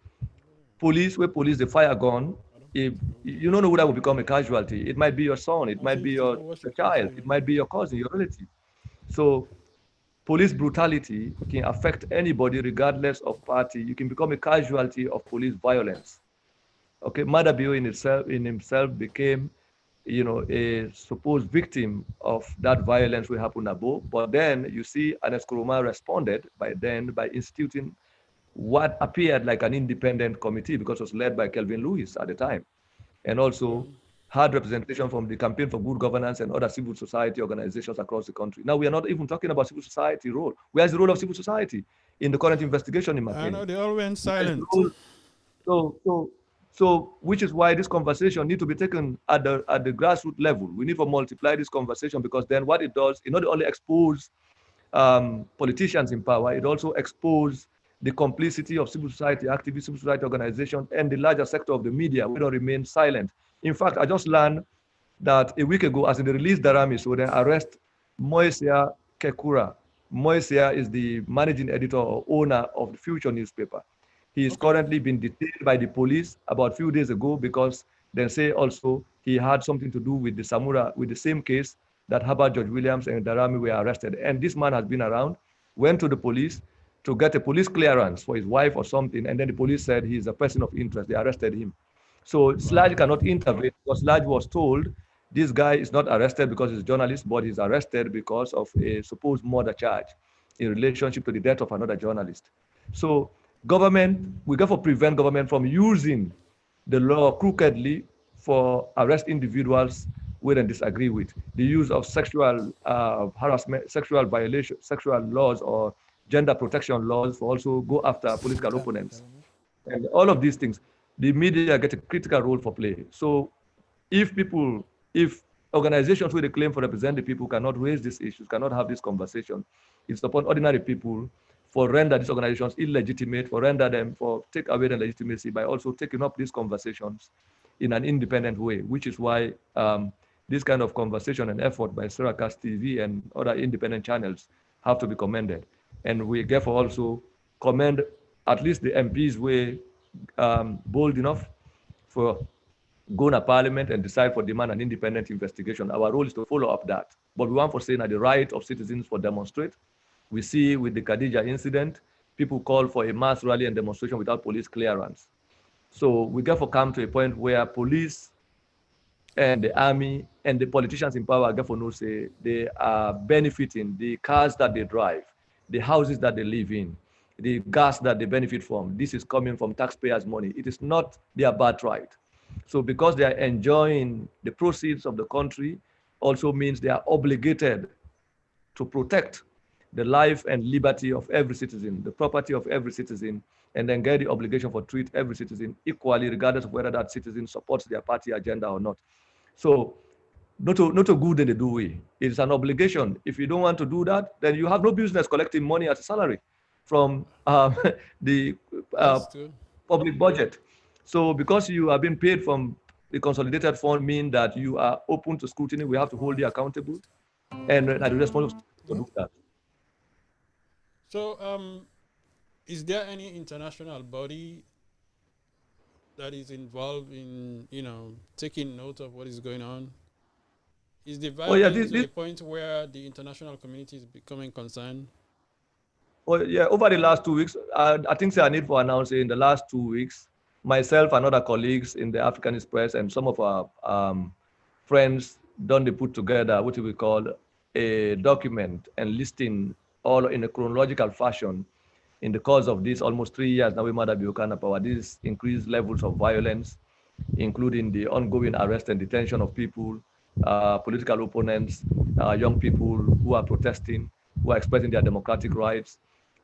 police, the fire gun, if you don't know who that will become a casualty. It might be your son, it might be your child, it might be your cousin, your relative. So police brutality can affect anybody regardless of party. You can become a casualty of police violence. Okay, Madabio in himself became, a supposed victim of that violence we happened above. But then you see, Anes Kuruma responded by instituting what appeared like an independent committee, because it was led by Kelvin Lewis at the time, and also had representation from the Campaign for Good Governance and other civil society organizations across the country. Now, we are not even talking about civil society role. Where's the role of civil society? in the current investigation in I know Makeni. they all went silent. So, so, so, which is why this conversation need to be taken at the grassroots level. We need to multiply this conversation, because then what it does, it not only expose politicians in power, it also expose the complicity of civil society activists, civil society organizations, and the larger sector of the media. We don't remain silent. In fact, I just learned that a week ago, as they released Darami, so they arrest Moisia Kekura. Moisia is the managing editor or owner of the Future newspaper. He is currently being detained by the police about a few days ago, because they say also he had something to do with the Samura, with the same case that Herbert George Williams and Darami were arrested. And this man has been around, went to the police to get a police clearance for his wife or something, and then the police said he's a person of interest. They arrested him. So Sludge cannot intervene, because Sludge was told this guy is not arrested because he's a journalist, but he's arrested because of a supposed murder charge in relationship to the death of another journalist. So government, we therefore prevent government from using the law crookedly for arrest individuals we don't disagree with. The use of sexual harassment, sexual violation, sexual laws or gender protection laws for also go after political opponents. And all of these things, the media get a critical role for play. So if people, if organizations who they claim for represent the people cannot raise these issues, cannot have this conversation, it's upon ordinary people for render these organizations illegitimate, for render them, for take away their legitimacy by also taking up these conversations in an independent way, which is why this kind of conversation and effort by Syracuse TV and other independent channels have to be commended. And we therefore also commend at least the MPs were bold enough for go to parliament and decide for demand an independent investigation. Our role is to follow up that. But we want for saying that the right of citizens for demonstrate. We see with the Khadija incident, people call for a mass rally and demonstration without police clearance. So we therefore come to a point where police and the army and the politicians in power therefore know say they are benefiting the cars that they drive, the houses that they live in, the gas that they benefit from. This is coming from taxpayers' money. It is not their birthright. So because they are enjoying the proceeds of the country, also means they are obligated to protect the life and liberty of every citizen, the property of every citizen, and then get the obligation for treat every citizen equally, regardless of whether that citizen supports their party agenda or not. So not a good in the do way. It's an obligation. If you don't want to do that, then you have no business collecting money as a salary from the public budget. So because you are being paid from the consolidated fund, mean that you are open to scrutiny. We have to hold you accountable, and are responsible to do that. So, is there any international body that is involved in, taking note of what is going on? Is the violence to the point where the international community is becoming concerned? Oh yeah, over the last 2 weeks, I think I need for announcing in the last 2 weeks, myself and other colleagues in the Africanist press and some of our friends done they put together what we call a document and listing all in a chronological fashion in the course of this almost 3 years now with Madabio power, these increased levels of violence, including the ongoing arrest and detention of people, political opponents, young people who are protesting, who are expressing their democratic rights.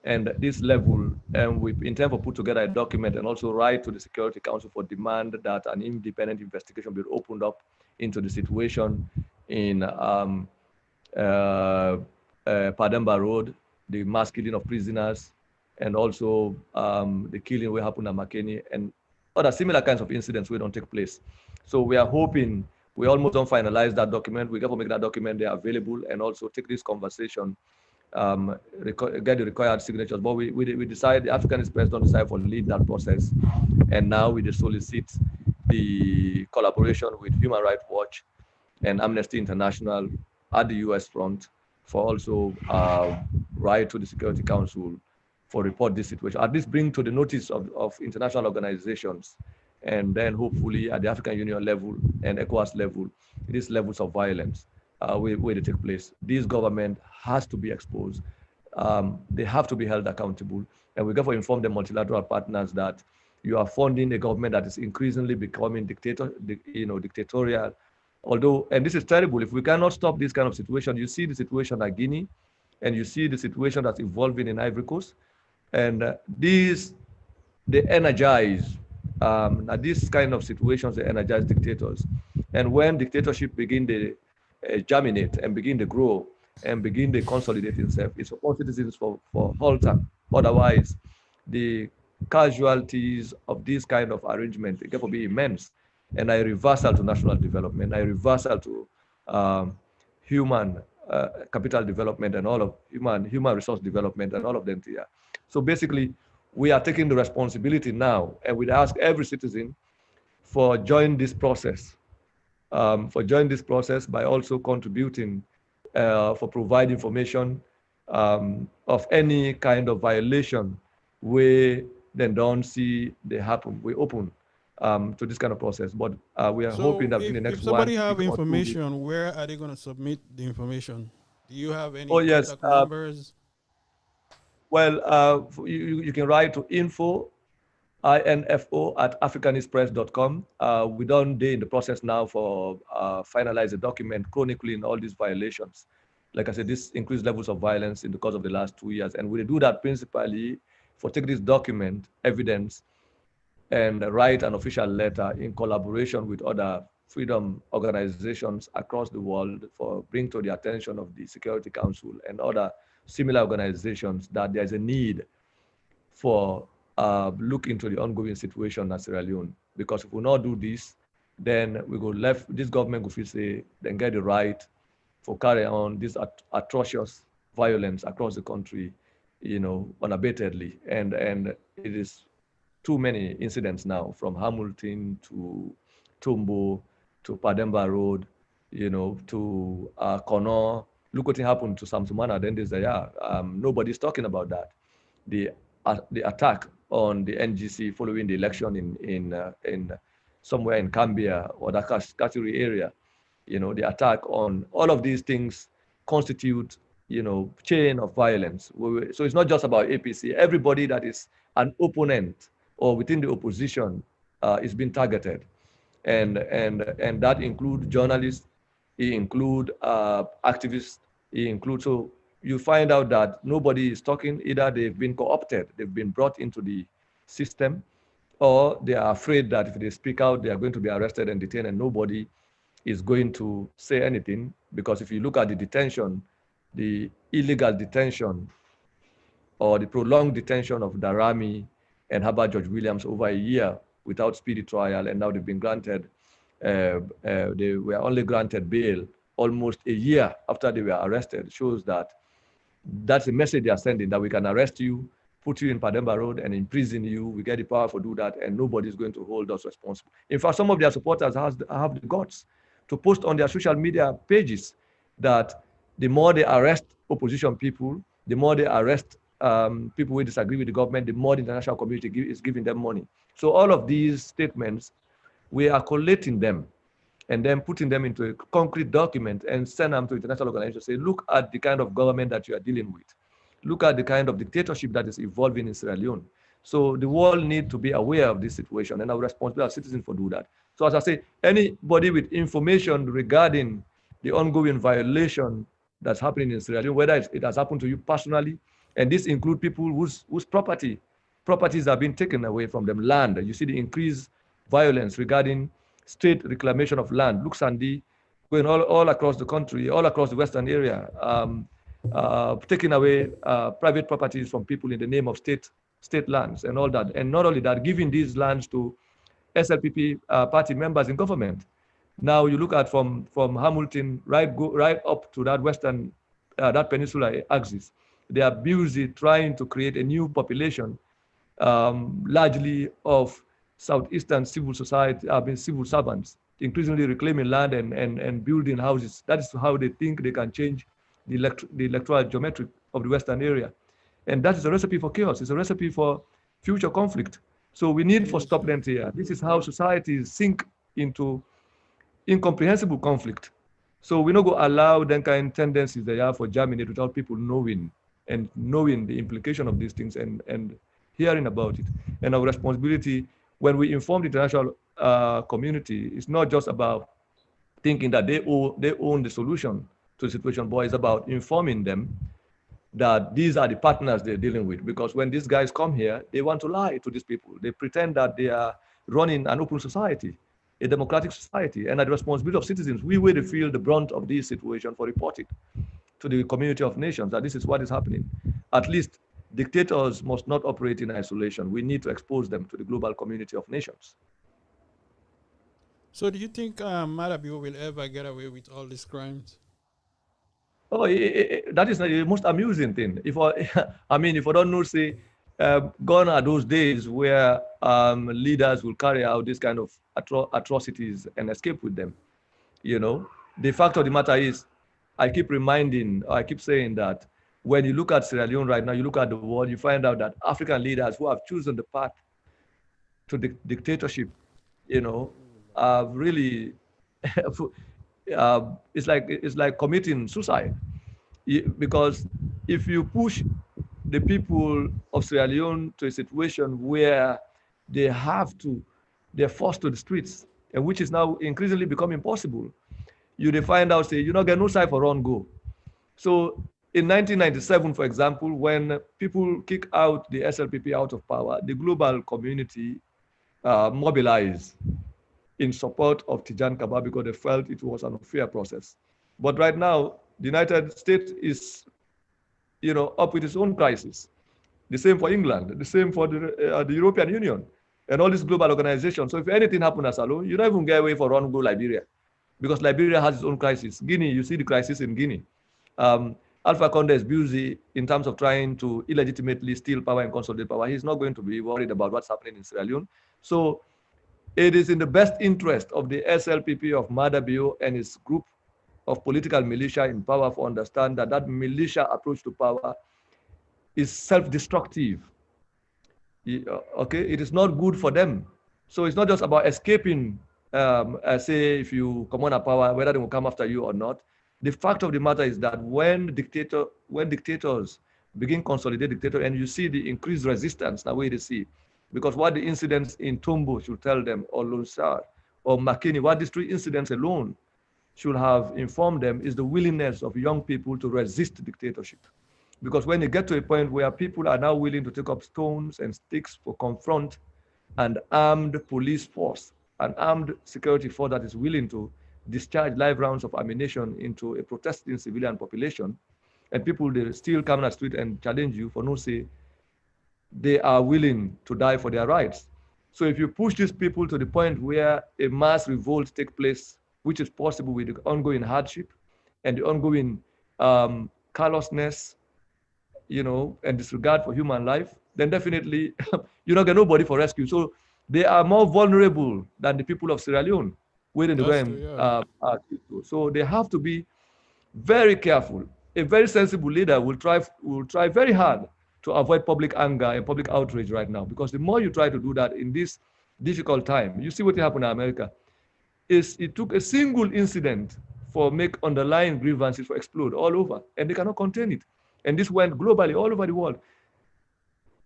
And this level, and we intend to put together a document and also write to the Security Council for demand that an independent investigation be opened up into the situation in Pademba Road, the mass killing of prisoners, and also the killing will happen at Makeni, and other similar kinds of incidents will don't take place. So we are hoping, we almost don't finalize that document. We got to make that document there available and also take this conversation, get the required signatures. But we decide, the Africanist press don't decide for lead that process. And now we just solicit the collaboration with Human Rights Watch and Amnesty International at the US front for also write to the Security Council for report this situation, at least bring to the notice of international organizations, and then hopefully at the African Union level and ECOWAS level, these levels of violence where they take place. This government has to be exposed. They have to be held accountable, and we therefore inform the multilateral partners that you are funding a government that is increasingly becoming dictatorial. Although, and this is terrible, if we cannot stop this kind of situation, you see the situation at Guinea, and you see the situation that's evolving in Ivory Coast. And these, they energize, now these kind of situations, they energize dictators. And when dictatorship begin to germinate and begin to grow and begin to consolidate itself, it's for all citizens for halter. Otherwise, the casualties of this kind of arrangement they can be immense, and a reversal to national development, a reversal to um, human capital development and all of human resource development and all of them here. So basically, we are taking the responsibility now, and we ask every citizen for join this process, by also contributing for provide information of any kind of violation where they don't see they happen. We open to this kind of process, but we are hoping So that within the if next somebody 1 have week or 2 weeks. information, where are they going to submit the information? Do you have Oh any yes, contact numbers? well, you can write to info@africanistpress.com. We don't day in the process now for finalize the document chronicling all these violations. Like I said, this increased levels of violence in the course of the last 2 years, and we do that principally for take this document evidence and write an official letter in collaboration with other freedom organizations across the world for bring to the attention of the Security Council and other similar organizations that there's a need for look into the ongoing situation in Sierra Leone. Because if we not do this, then we go left, this government will feel say, then get the right for carry on this atrocious violence across the country, unabatedly. And it is too many incidents now, from Hamilton to Tumbo to Pademba Road, to Kono. Look what happened to Samsumana. Then there's nobody's talking about that. The attack on the NGC following the election in somewhere in Cambia or the Katuri area, the attack on all of these things constitute, chain of violence. So it's not just about APC. Everybody that is an opponent or within the opposition is being targeted, and that include journalists, it include activists, it includes. So you find out that nobody is talking. Either they've been co-opted, they've been brought into the system, or they are afraid that if they speak out, they are going to be arrested and detained, and nobody is going to say anything. Because if you look at the detention, the illegal detention or the prolonged detention of Darami and Herbert George Williams over a year without speedy trial, and now they've been granted, they were only granted bail almost a year after they were arrested, shows that that's a message they are sending, that we can arrest you, put you in Pademba Road and imprison you. We get the power to do that, and nobody's going to hold us responsible. In fact, some of their supporters have the guts to post on their social media pages that the more they arrest opposition people, the more they arrest people who disagree with the government, the more the international community is giving them money. So all of these statements, we are collating them and then putting them into a concrete document and send them to international organizations. Say, look at the kind of government that you are dealing with. Look at the kind of dictatorship that is evolving in Sierra Leone. So the world need to be aware of this situation, and our responsibility as citizens for do that. So as I say, anybody with information regarding the ongoing violation that's happening in Sierra Leone, whether it has happened to you personally, and this includes people whose properties are being taken away from them, land. You see the increased violence regarding state reclamation of land. Look, Sandy, going all across the country, all across the western area, taking away private properties from people in the name of state lands and all that. And not only that, giving these lands to SLPP party members in government. Now you look at from Hamilton right up to that western, that peninsula axis. They are busy trying to create a new population, largely of southeastern civil society, civil servants, increasingly reclaiming land and building houses. That is how they think they can change the electoral geometry of the western area. And that is a recipe for chaos. It's a recipe for future conflict. So we need for stop them here. This is how societies sink into incomprehensible conflict. So we're not going to allow them kind of tendencies they have for germinate without people knowing the implication of these things and hearing about it. And our responsibility when we inform the international community, it's not just about thinking that they own the solution to the situation, but it's about informing them that these are the partners they're dealing with. Because when these guys come here, they want to lie to these people. They pretend that they are running an open society, a democratic society, and at the responsibility of citizens, we will feel the brunt of this situation for reporting to the community of nations that this is what is happening. At least dictators must not operate in isolation. We need to expose them to the global community of nations. So do you think Madabio will ever get away with all these crimes? Oh, that is the most amusing thing. If I, I mean, if I don't know, say, gone are those days where leaders will carry out this kind of atrocities and escape with them. You know, the fact of the matter is, I keep saying that when you look at Sierra Leone right now, you look at the world, you find out that African leaders who have chosen the path to dictatorship, you know, really, it's like committing suicide. Because if you push the people of Sierra Leone to a situation where they they're forced to the streets, and which is now increasingly becoming possible, you find out, say, you know, get no side for run go. So in 1997, for example, when people kick out the SLPP out of power, the global community mobilized in support of Tijan Kaba because they felt it was an unfair process. But right now, the United States is, you know, up with its own crisis. The same for England, the same for the European Union, and all these global organizations. So if anything happens as alone, you don't even get away for run go Liberia, because Liberia has its own crisis. Guinea, you see the crisis in Guinea. Alpha Conde is busy in terms of trying to illegitimately steal power and consolidate power. He's not going to be worried about what's happening in Sierra Leone. So it is in the best interest of the SLPP of Madabio and its group of political militia in power to understand that that militia approach to power is self-destructive. Okay, it is not good for them. So it's not just about escaping, say, if you come on power, whether they will come after you or not. The fact of the matter is that when dictators begin consolidate dictator, and you see the increased resistance, the way they see, because what the incidents in Tombo should tell them, or Lonsar, or McKinney, what these three incidents alone should have informed them is the willingness of young people to resist dictatorship. Because when you get to a point where people are now willing to take up stones and sticks to confront an armed police force, an armed security force that is willing to discharge live rounds of ammunition into a protesting civilian population, and people, they still come on the street and challenge you for no say, they are willing to die for their rights. So if you push these people to the point where a mass revolt takes place, which is possible with the ongoing hardship and the ongoing callousness, you know, and disregard for human life, then definitely you don't get nobody for rescue. So they are more vulnerable than the people of Sierra Leone within the realm. So they have to be very careful. A very sensible leader will try very hard to avoid public anger and public outrage right now, because the more you try to do that in this difficult time, you see what happened in America. It took a single incident for make underlying grievances for explode all over, and they cannot contain it. And this went globally all over the world.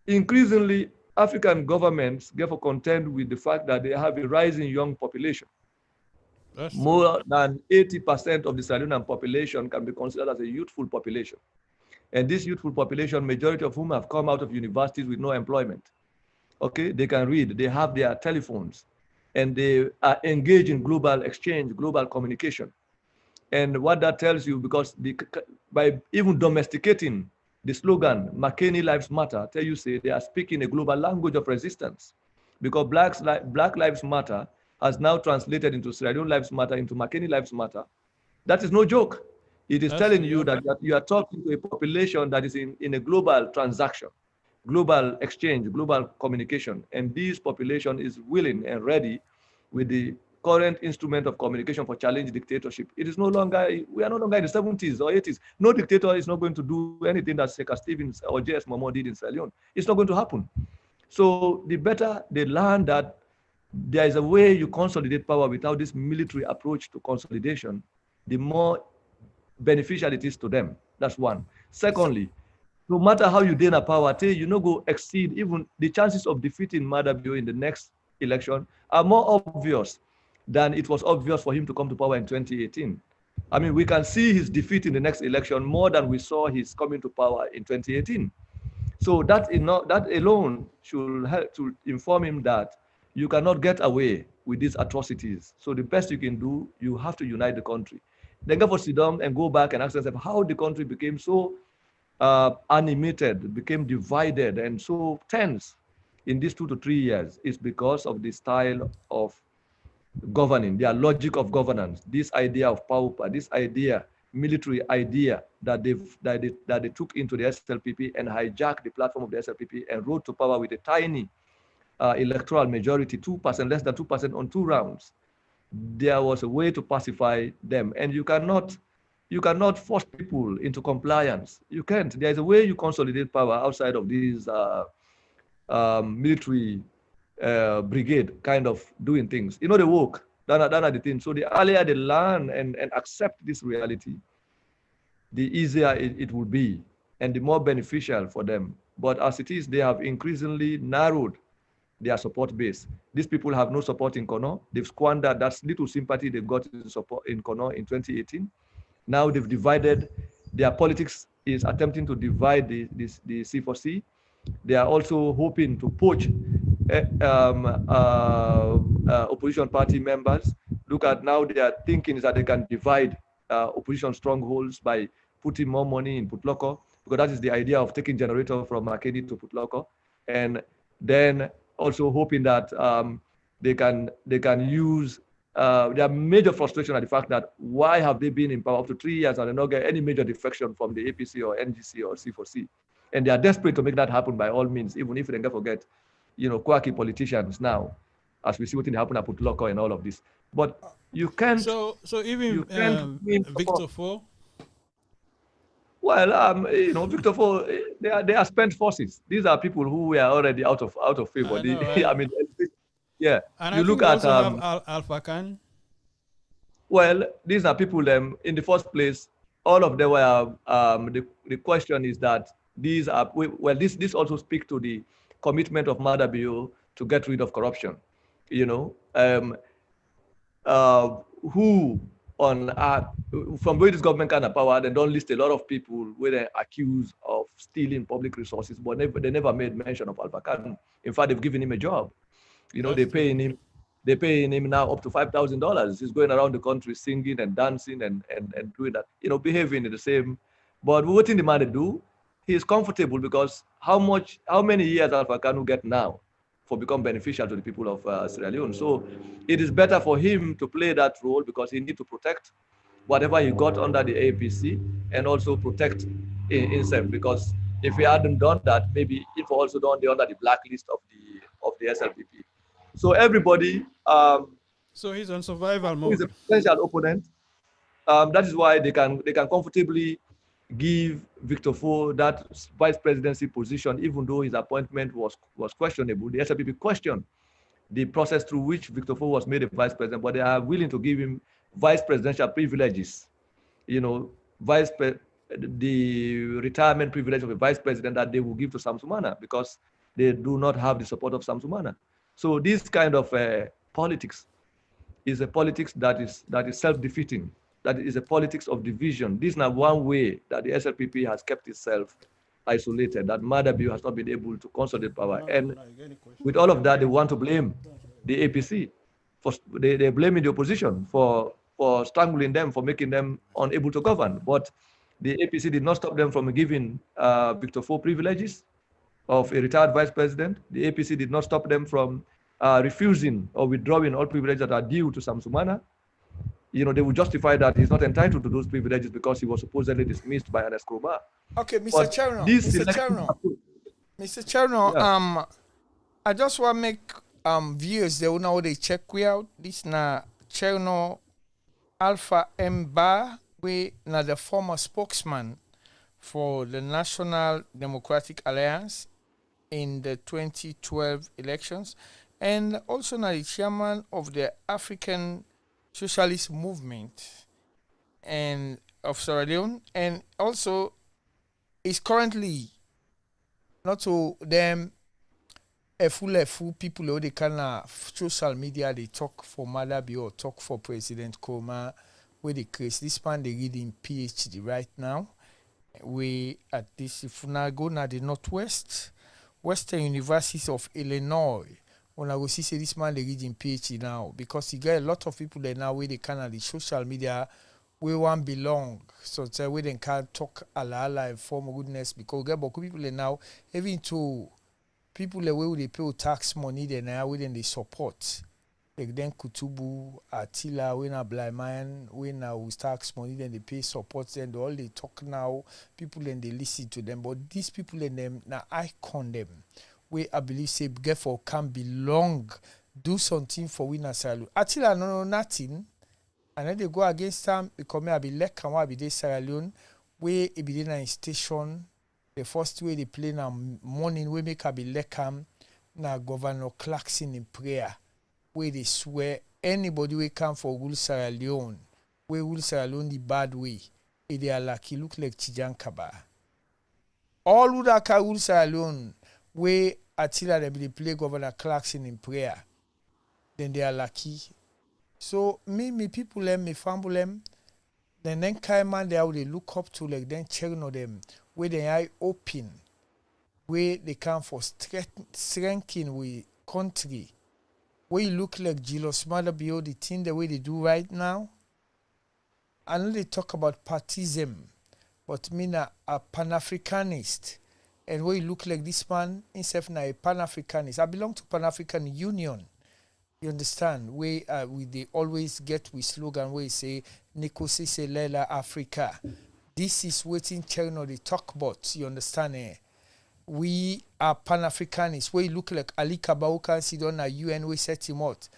Increasingly, African governments therefore contend with the fact that they have a rising young population. More than 80% of the Sierra Leonean population can be considered as a youthful population. And this youthful population, majority of whom have come out of universities with no employment. Okay, they can read, they have their telephones, and they are engaged in global exchange, global communication. And what that tells you, because by even domesticating the slogan, McKinney Lives Matter, tell you, say, they are speaking a global language of resistance. Because Black Lives Matter has now translated into Sierra Leone Lives Matter, into McKinney Lives Matter. That is no joke. It is telling you that you are talking to a population that is in a global transaction, global exchange, global communication. And this population is willing and ready with the current instrument of communication for challenge dictatorship. It is no longer, we are no longer in the 70s or 80s. No dictator is not going to do anything that Seka Stevens or J.S. Momo did in Sierra Leone. It's not going to happen. So the better they learn that there is a way you consolidate power without this military approach to consolidation, the more beneficial it is to them. That's one. Secondly, no matter how you gain a power, you no go exceed, even the chances of defeating Madabio in the next election are more obvious than it was obvious for him to come to power in 2018. I mean, we can see his defeat in the next election more than we saw his coming to power in 2018. So that alone should help to inform him that you cannot get away with these atrocities. So the best you can do, you have to unite the country. Then go for sit down and go back and ask yourself how the country became so animated, became divided and so tense in these 2 to 3 years. Is because of the style of governing, their logic of governance, this idea of power, this idea, military idea that they took into the SLPP and hijacked the platform of the SLPP and rode to power with a tiny electoral majority, 2%, less than 2% on 2 rounds. There was a way to pacify them, and you cannot force people into compliance. You can't. There's a way you consolidate power outside of these military brigade kind of doing things. You know, they work. That are the things. So the earlier they learn and accept this reality, the easier it will be and the more beneficial for them. But as it is, they have increasingly narrowed their support base. These people have no support in Kono. They've squandered that little sympathy they got in support in Kono in 2018. Now they've divided. Their politics is attempting to divide the C4C. They are also hoping to poach opposition party members. Look at now their thinking is that they can divide opposition strongholds by putting more money in Putloko, because that is the idea of taking generator from Makeni to Putloko, and then also hoping that they can use their major frustration at the fact that why have they been in power up to 3 years and they not get any major defection from the APC or NGC or C4C, and they are desperate to make that happen by all means, even if they can forget, quirky politicians now, as we see what happened at Putloko and all of this. But you can't. So even Victor Fo. Well, Victor Fo, they are spent forces. These are people who were already out of favor. I know, right? I mean, yeah. And you I look think at we also have Alpha Khan. Well, these are people. In the first place, all of them were. The question is that these are This also speaks to the commitment of Madabio to get rid of corruption. Who on earth, from where this government kind of power, they don't list a lot of people where they're accused of stealing public resources, but they never made mention of Alpha Khan. In fact, they've given him a job. They're paying him now up to $5,000. He's going around the country singing and dancing and doing that, behaving in the same. But what did the man do? He's comfortable because how many years Alpha Khan will get now for become beneficial to the people of Sierra Leone. So it is better for him to play that role because he needs to protect whatever he got under the APC and also protect himself, because if he hadn't done that, maybe if also done under the blacklist of the SLPP. So everybody so he's on survival mode. Who is a potential opponent. That is why they can comfortably give Victor Fo that vice presidency position, even though his appointment was questionable. The SLPP questioned the process through which Victor Fo was made a vice president, but they are willing to give him vice presidential privileges. The retirement privilege of a vice president that they will give to Sam Sumana because they do not have the support of Sam Sumana. So this kind of politics is a politics that is self-defeating. That is a politics of division. This is not one way that the SLPP has kept itself isolated, that Madabio has not been able to consolidate power. And with all of that, they want to blame the APC. They're blaming the opposition for strangling them, for making them unable to govern. But the APC did not stop them from giving Victor Fo privileges of a retired vice president. The APC did not stop them from refusing or withdrawing all privileges that are due to Sam Sumana. They would justify that he's not entitled to those privileges because he was supposedly dismissed by an Escobar. Okay, Mr. Cherno, yeah. I just want to make viewers, they will know they check we out. This na Cherno Alpha M Bar, we na the former spokesman for the National Democratic Alliance in the 2012 elections, and also na the chairman of the African Socialist Movement and of Sierra Leone, and also is currently not to them a full people who they can social media they talk for Madabio or talk for President Koma where they create. This man they reading PhD right now. We at this, if now go now the Northwest, Western University of Illinois. When I go see say this man they reading PhD now because he get a lot of people there now where they can on the social media where one belong. So it's where they can't talk ala and form goodness because we get beaucoup people there now, even to people the way they pay tax money then now where they support. Like then Kutubu, Attila, when a blind man, when now tax money, then they pay support, then all they talk now, people then they listen to them. But these people in them, now I con them. Where I believe say therefore can belong, do something for winner Sierra Leone. Attila no nothing. And then they go against them because I be like and I be there Sierra Leone, where it be in station. The first way they play now morning, we make a be like now Governor Clarkson in prayer. Where they swear anybody will come for rule Sierra Leone, where rule Sierra Leone the bad way, if they are lucky, look like Chijankaba. All who that can rule Sierra Leone, where Attila they play Governor Clarkson in prayer, then they are lucky. So me people them, me family them, then kind man they look up to like then checking on them, where they eye open, where they come for strengthening with country. Where you look like Julius Madabio, the thing the way they do right now. I know they talk about partism, but me na a Pan-Africanist. And where you look like this man, himself na a Pan-Africanist. I belong to Pan-African Union. You understand? Where we they always get with slogan where you say, Nikosi se lela Africa. This is waiting channel they talk about. You understand? We are Pan-Africanists. Where you look like Ali Kabauka, sit on a UN, we set him out.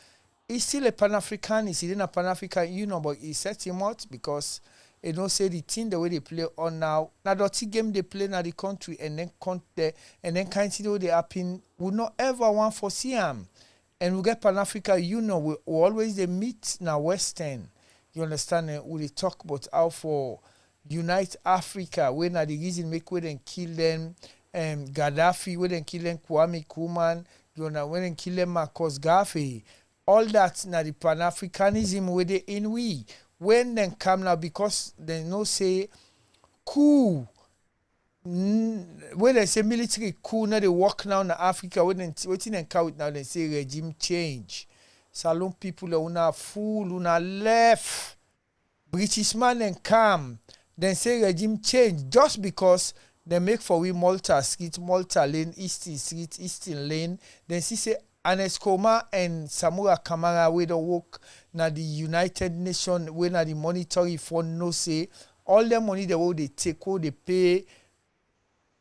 He's still a Pan-Africanist. He didn't a Pan-African, but he set him out because they don't say the thing the way they play on now. Now the game they play in the country and then kind of they happen would not ever want for see him. And we get Pan-Africa, we always they meet now Western. You understand? We they talk about how for unite Africa, when are the reason make way and kill them. Gaddafi, when they kill them Kwame Nkrumah, when they kill them Marcus Garvey, all that now the Pan-Africanism where they in we. When they come now because they no say coup. When they say military coup, now they work now in Africa. When they waiting and count now they say regime change. Salon people are una fool, una left. British man and come, then say regime change just because. They make for we Malta Street, Malta Lane, Eastern Street, Eastern Lane. Then see say Aneskoma and Samura Kamara where they work na the United Nations where na the monetary fund no say all the money they take, they pay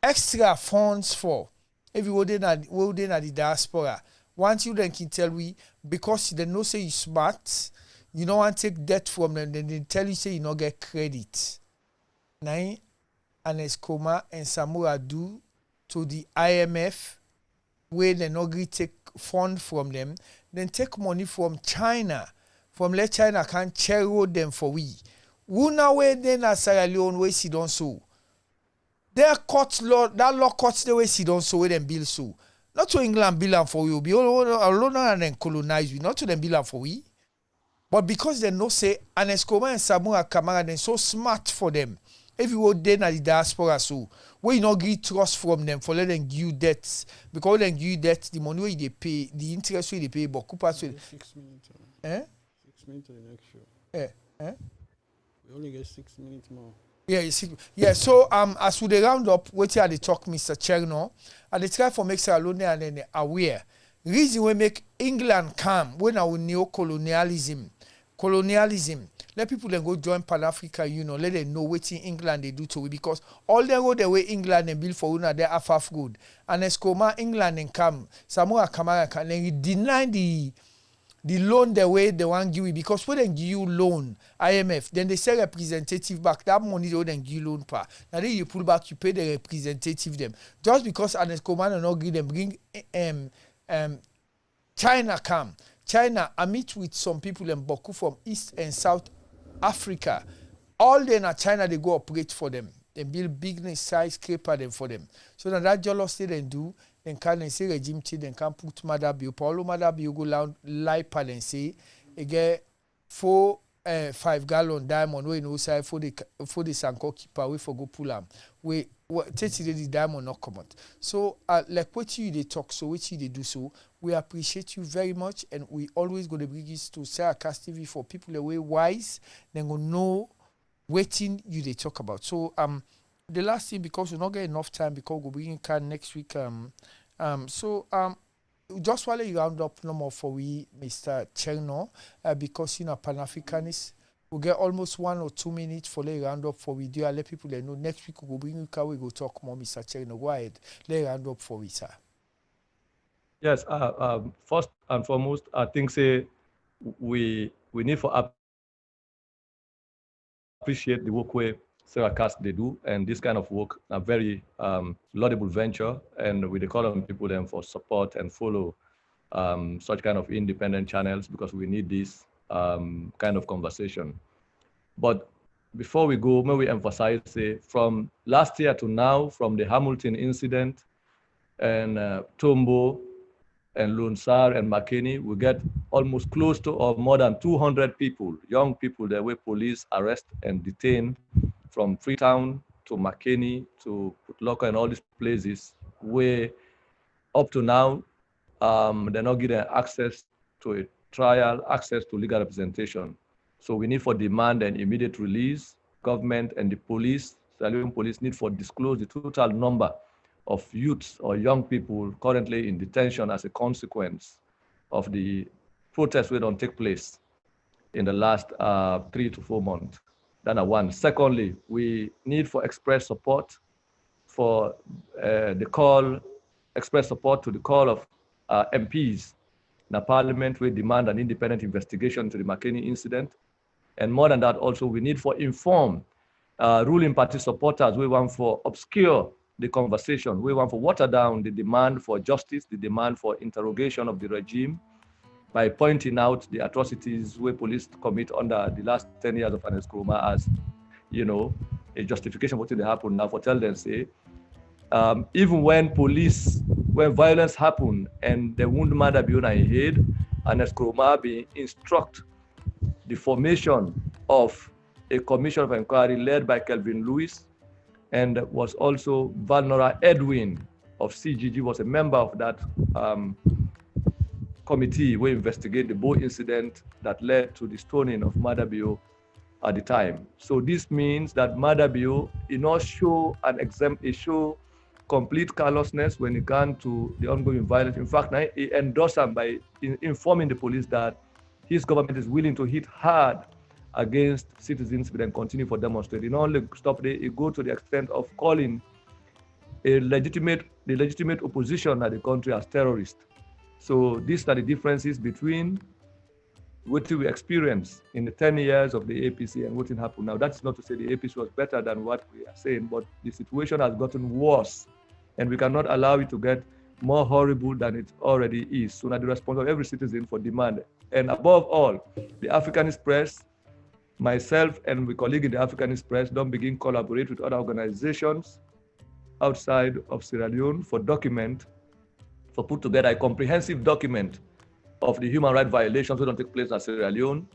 extra funds for. If you go na the diaspora. Once you then can tell we because they know say you smart, you don't want to take debt from them, then they tell you say you not get credit. Now Aneskoma and Samura do to the IMF where they not take fund from them, then take money from China. From let China can cherry them for we. Who now where they na Sierra Leone where she don't so. Their court law, that law cuts the way she don't so where them bill so. Not to England bill them for you, be alone and then colonize we, not to them bill them for we. But because they know say Aneskoma and Samura Kamara then so smart for them. If you go then at the diaspora, so where you not get trust from them for letting you debts because then you debt the money where they pay, the interest where they pay, but Cooper 6 minutes. 6 minutes to the next show. We only get 6 minutes more. Yeah, you see. Yeah, so as we round up, what you had to talk, Mr. Cherno, and they try for make Sierra Leone and then aware. Reason we make England come when our neo-colonialism. Let people then go join Pan-Africa, let them know what in England they do to we because all they go the way England and build for una they are half good. And Escoma England and come, Samoa Kamara can then deny the loan the way they want give you because when they give you loan, IMF, then they say representative back. That money they then give loan pa. Now then you pull back, you pay the representative them. Just because Escoma and not give them bring China come. China, I meet with some people in Boku from East and South Africa. All they in China, they go operate for them. They build big skyscraper them for them. So now that jealous they then do, then can say regime change, then can put Madabio. Paulo Madabio go lie and say, again, 4 5-gallon diamond wey no side for the sanko keeper we for go pull am we take the diamond not come out. So like what you they talk so what you they do so we appreciate you very much and we always going to bring this to Sarah Cast TV for people away wise then go know waiting you they talk about. So the last thing because we not get enough time because we'll bring in next week just while you round up no more for we, Mr. Cherno, because you know Pan-Africanist, we get almost 1 or 2 minutes for the round up for we do. Let people they know next week we will bring you we go talk more, Mr. Cherno. Go ahead, let round up for we, sir. Yes, first and foremost, I think say we need to appreciate the work where Sarah Cast they do, and this kind of work a very laudable venture, and we call on people then for support and follow such kind of independent channels because we need this kind of conversation. But before we go, may we emphasize say from last year to now, from the Hamilton incident and Tombo and Lunsar and McKinney, we get almost close to or more than 200 people, young people that were police arrest and detain from Freetown to McKinney to Putlocker and all these places where up to now, they're not getting access to a trial, access to legal representation. So we need for demand an immediate release. Government and the police, Sierra Leone police need for disclose the total number of youths or young people currently in detention as a consequence of the protests that don't take place in the last 3 to 4 months. That's one. Secondly, we need for express support for express support to the call of MPs in the Parliament. We demand an independent investigation to the McKinney incident. And more than that, also, we need for inform ruling party supporters. We want for obscure the conversation. We want for water down the demand for justice, the demand for interrogation of the regime by pointing out the atrocities where police commit under the last 10 years of Ernest Koroma as, you know, a justification for what they happen now for tell them, say, even when violence happen and the wound Madabio in head, Ernest Koroma be instruct the formation of a commission of inquiry led by Kelvin Lewis, and was also Valnora Edwin of CGG was a member of that committee where investigate the Bo incident that led to the stoning of Madabio at the time. So this means that Madabio show complete callousness when it comes to the ongoing violence. In fact, he endorsed them by informing the police that his government is willing to hit hard against citizens but then continue for demonstrating. Not only stop there, it go to the extent of calling the legitimate opposition at the country as terrorists. So these are the differences between what we experienced in the 10 years of the APC and what happened now. That's not to say the APC was better than what we are saying, but the situation has gotten worse, and we cannot allow it to get more horrible than it already is. So now the response of every citizen for demand, and above all, the Africanist press, myself and my colleague in the Africanist press don't begin collaborate with other organizations outside of Sierra Leone for put together a comprehensive document of the human rights violations that don't take place in Sierra Leone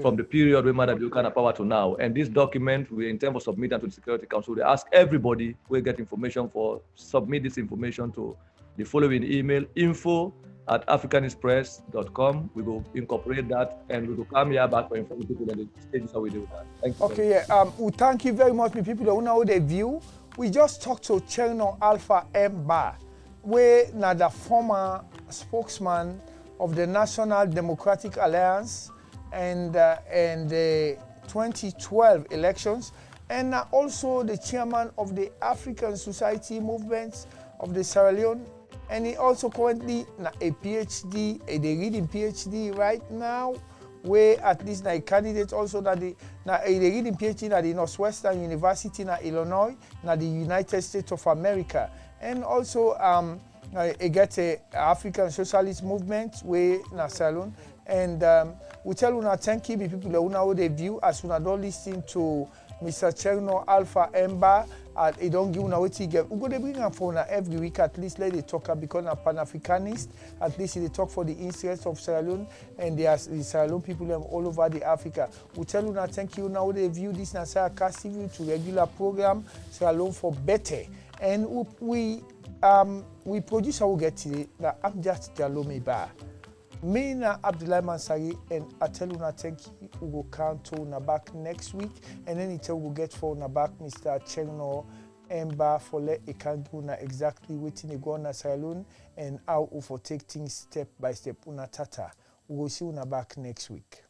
from the period when Madabio came to power to now. And this document, we intend to submit to the Security Council. They ask everybody who get information submit this information to the following email, info@africanistpress.com. We will incorporate that and we will come here back for informing people and the stages how we do that. Thank you. Okay, we thank you very much, people who know the view. We just talked to Cherno Alpha Mba, where now the former spokesman of the National Democratic Alliance and the 2012 elections, and also the chairman of the African Society Movements of the Sierra Leone, and he also currently a PhD, a reading PhD right now, where at least a candidate also that a reading PhD at the Northwestern University in Illinois, in the United States of America, and also I get a African Socialist Movement where na Sierra Leone, and we tell you now thank you people who know the view as we don't listen to Mr. Cherno Alpha Mba It don't give una what you get. We go to bring am for una every week at least. Let it talk because na Pan-Africanist. At least they talk for the interests of Sierra Leone and there's the Sierra Leone people all over the Africa. We tell you now thank you now they view this na Sierra Cast TV to regular program Sierra Leone for better. And we produce how we get today. Now I'm just Jalome Ba. Me na Abdullah Mansari and I tell you now thank you. We will count to una back next week and then it will get for una back Mr. Cherno Emba for let it can do na exactly waiting to go on Sierra Leone and how we for take things step by step una tata. We will see una back next week.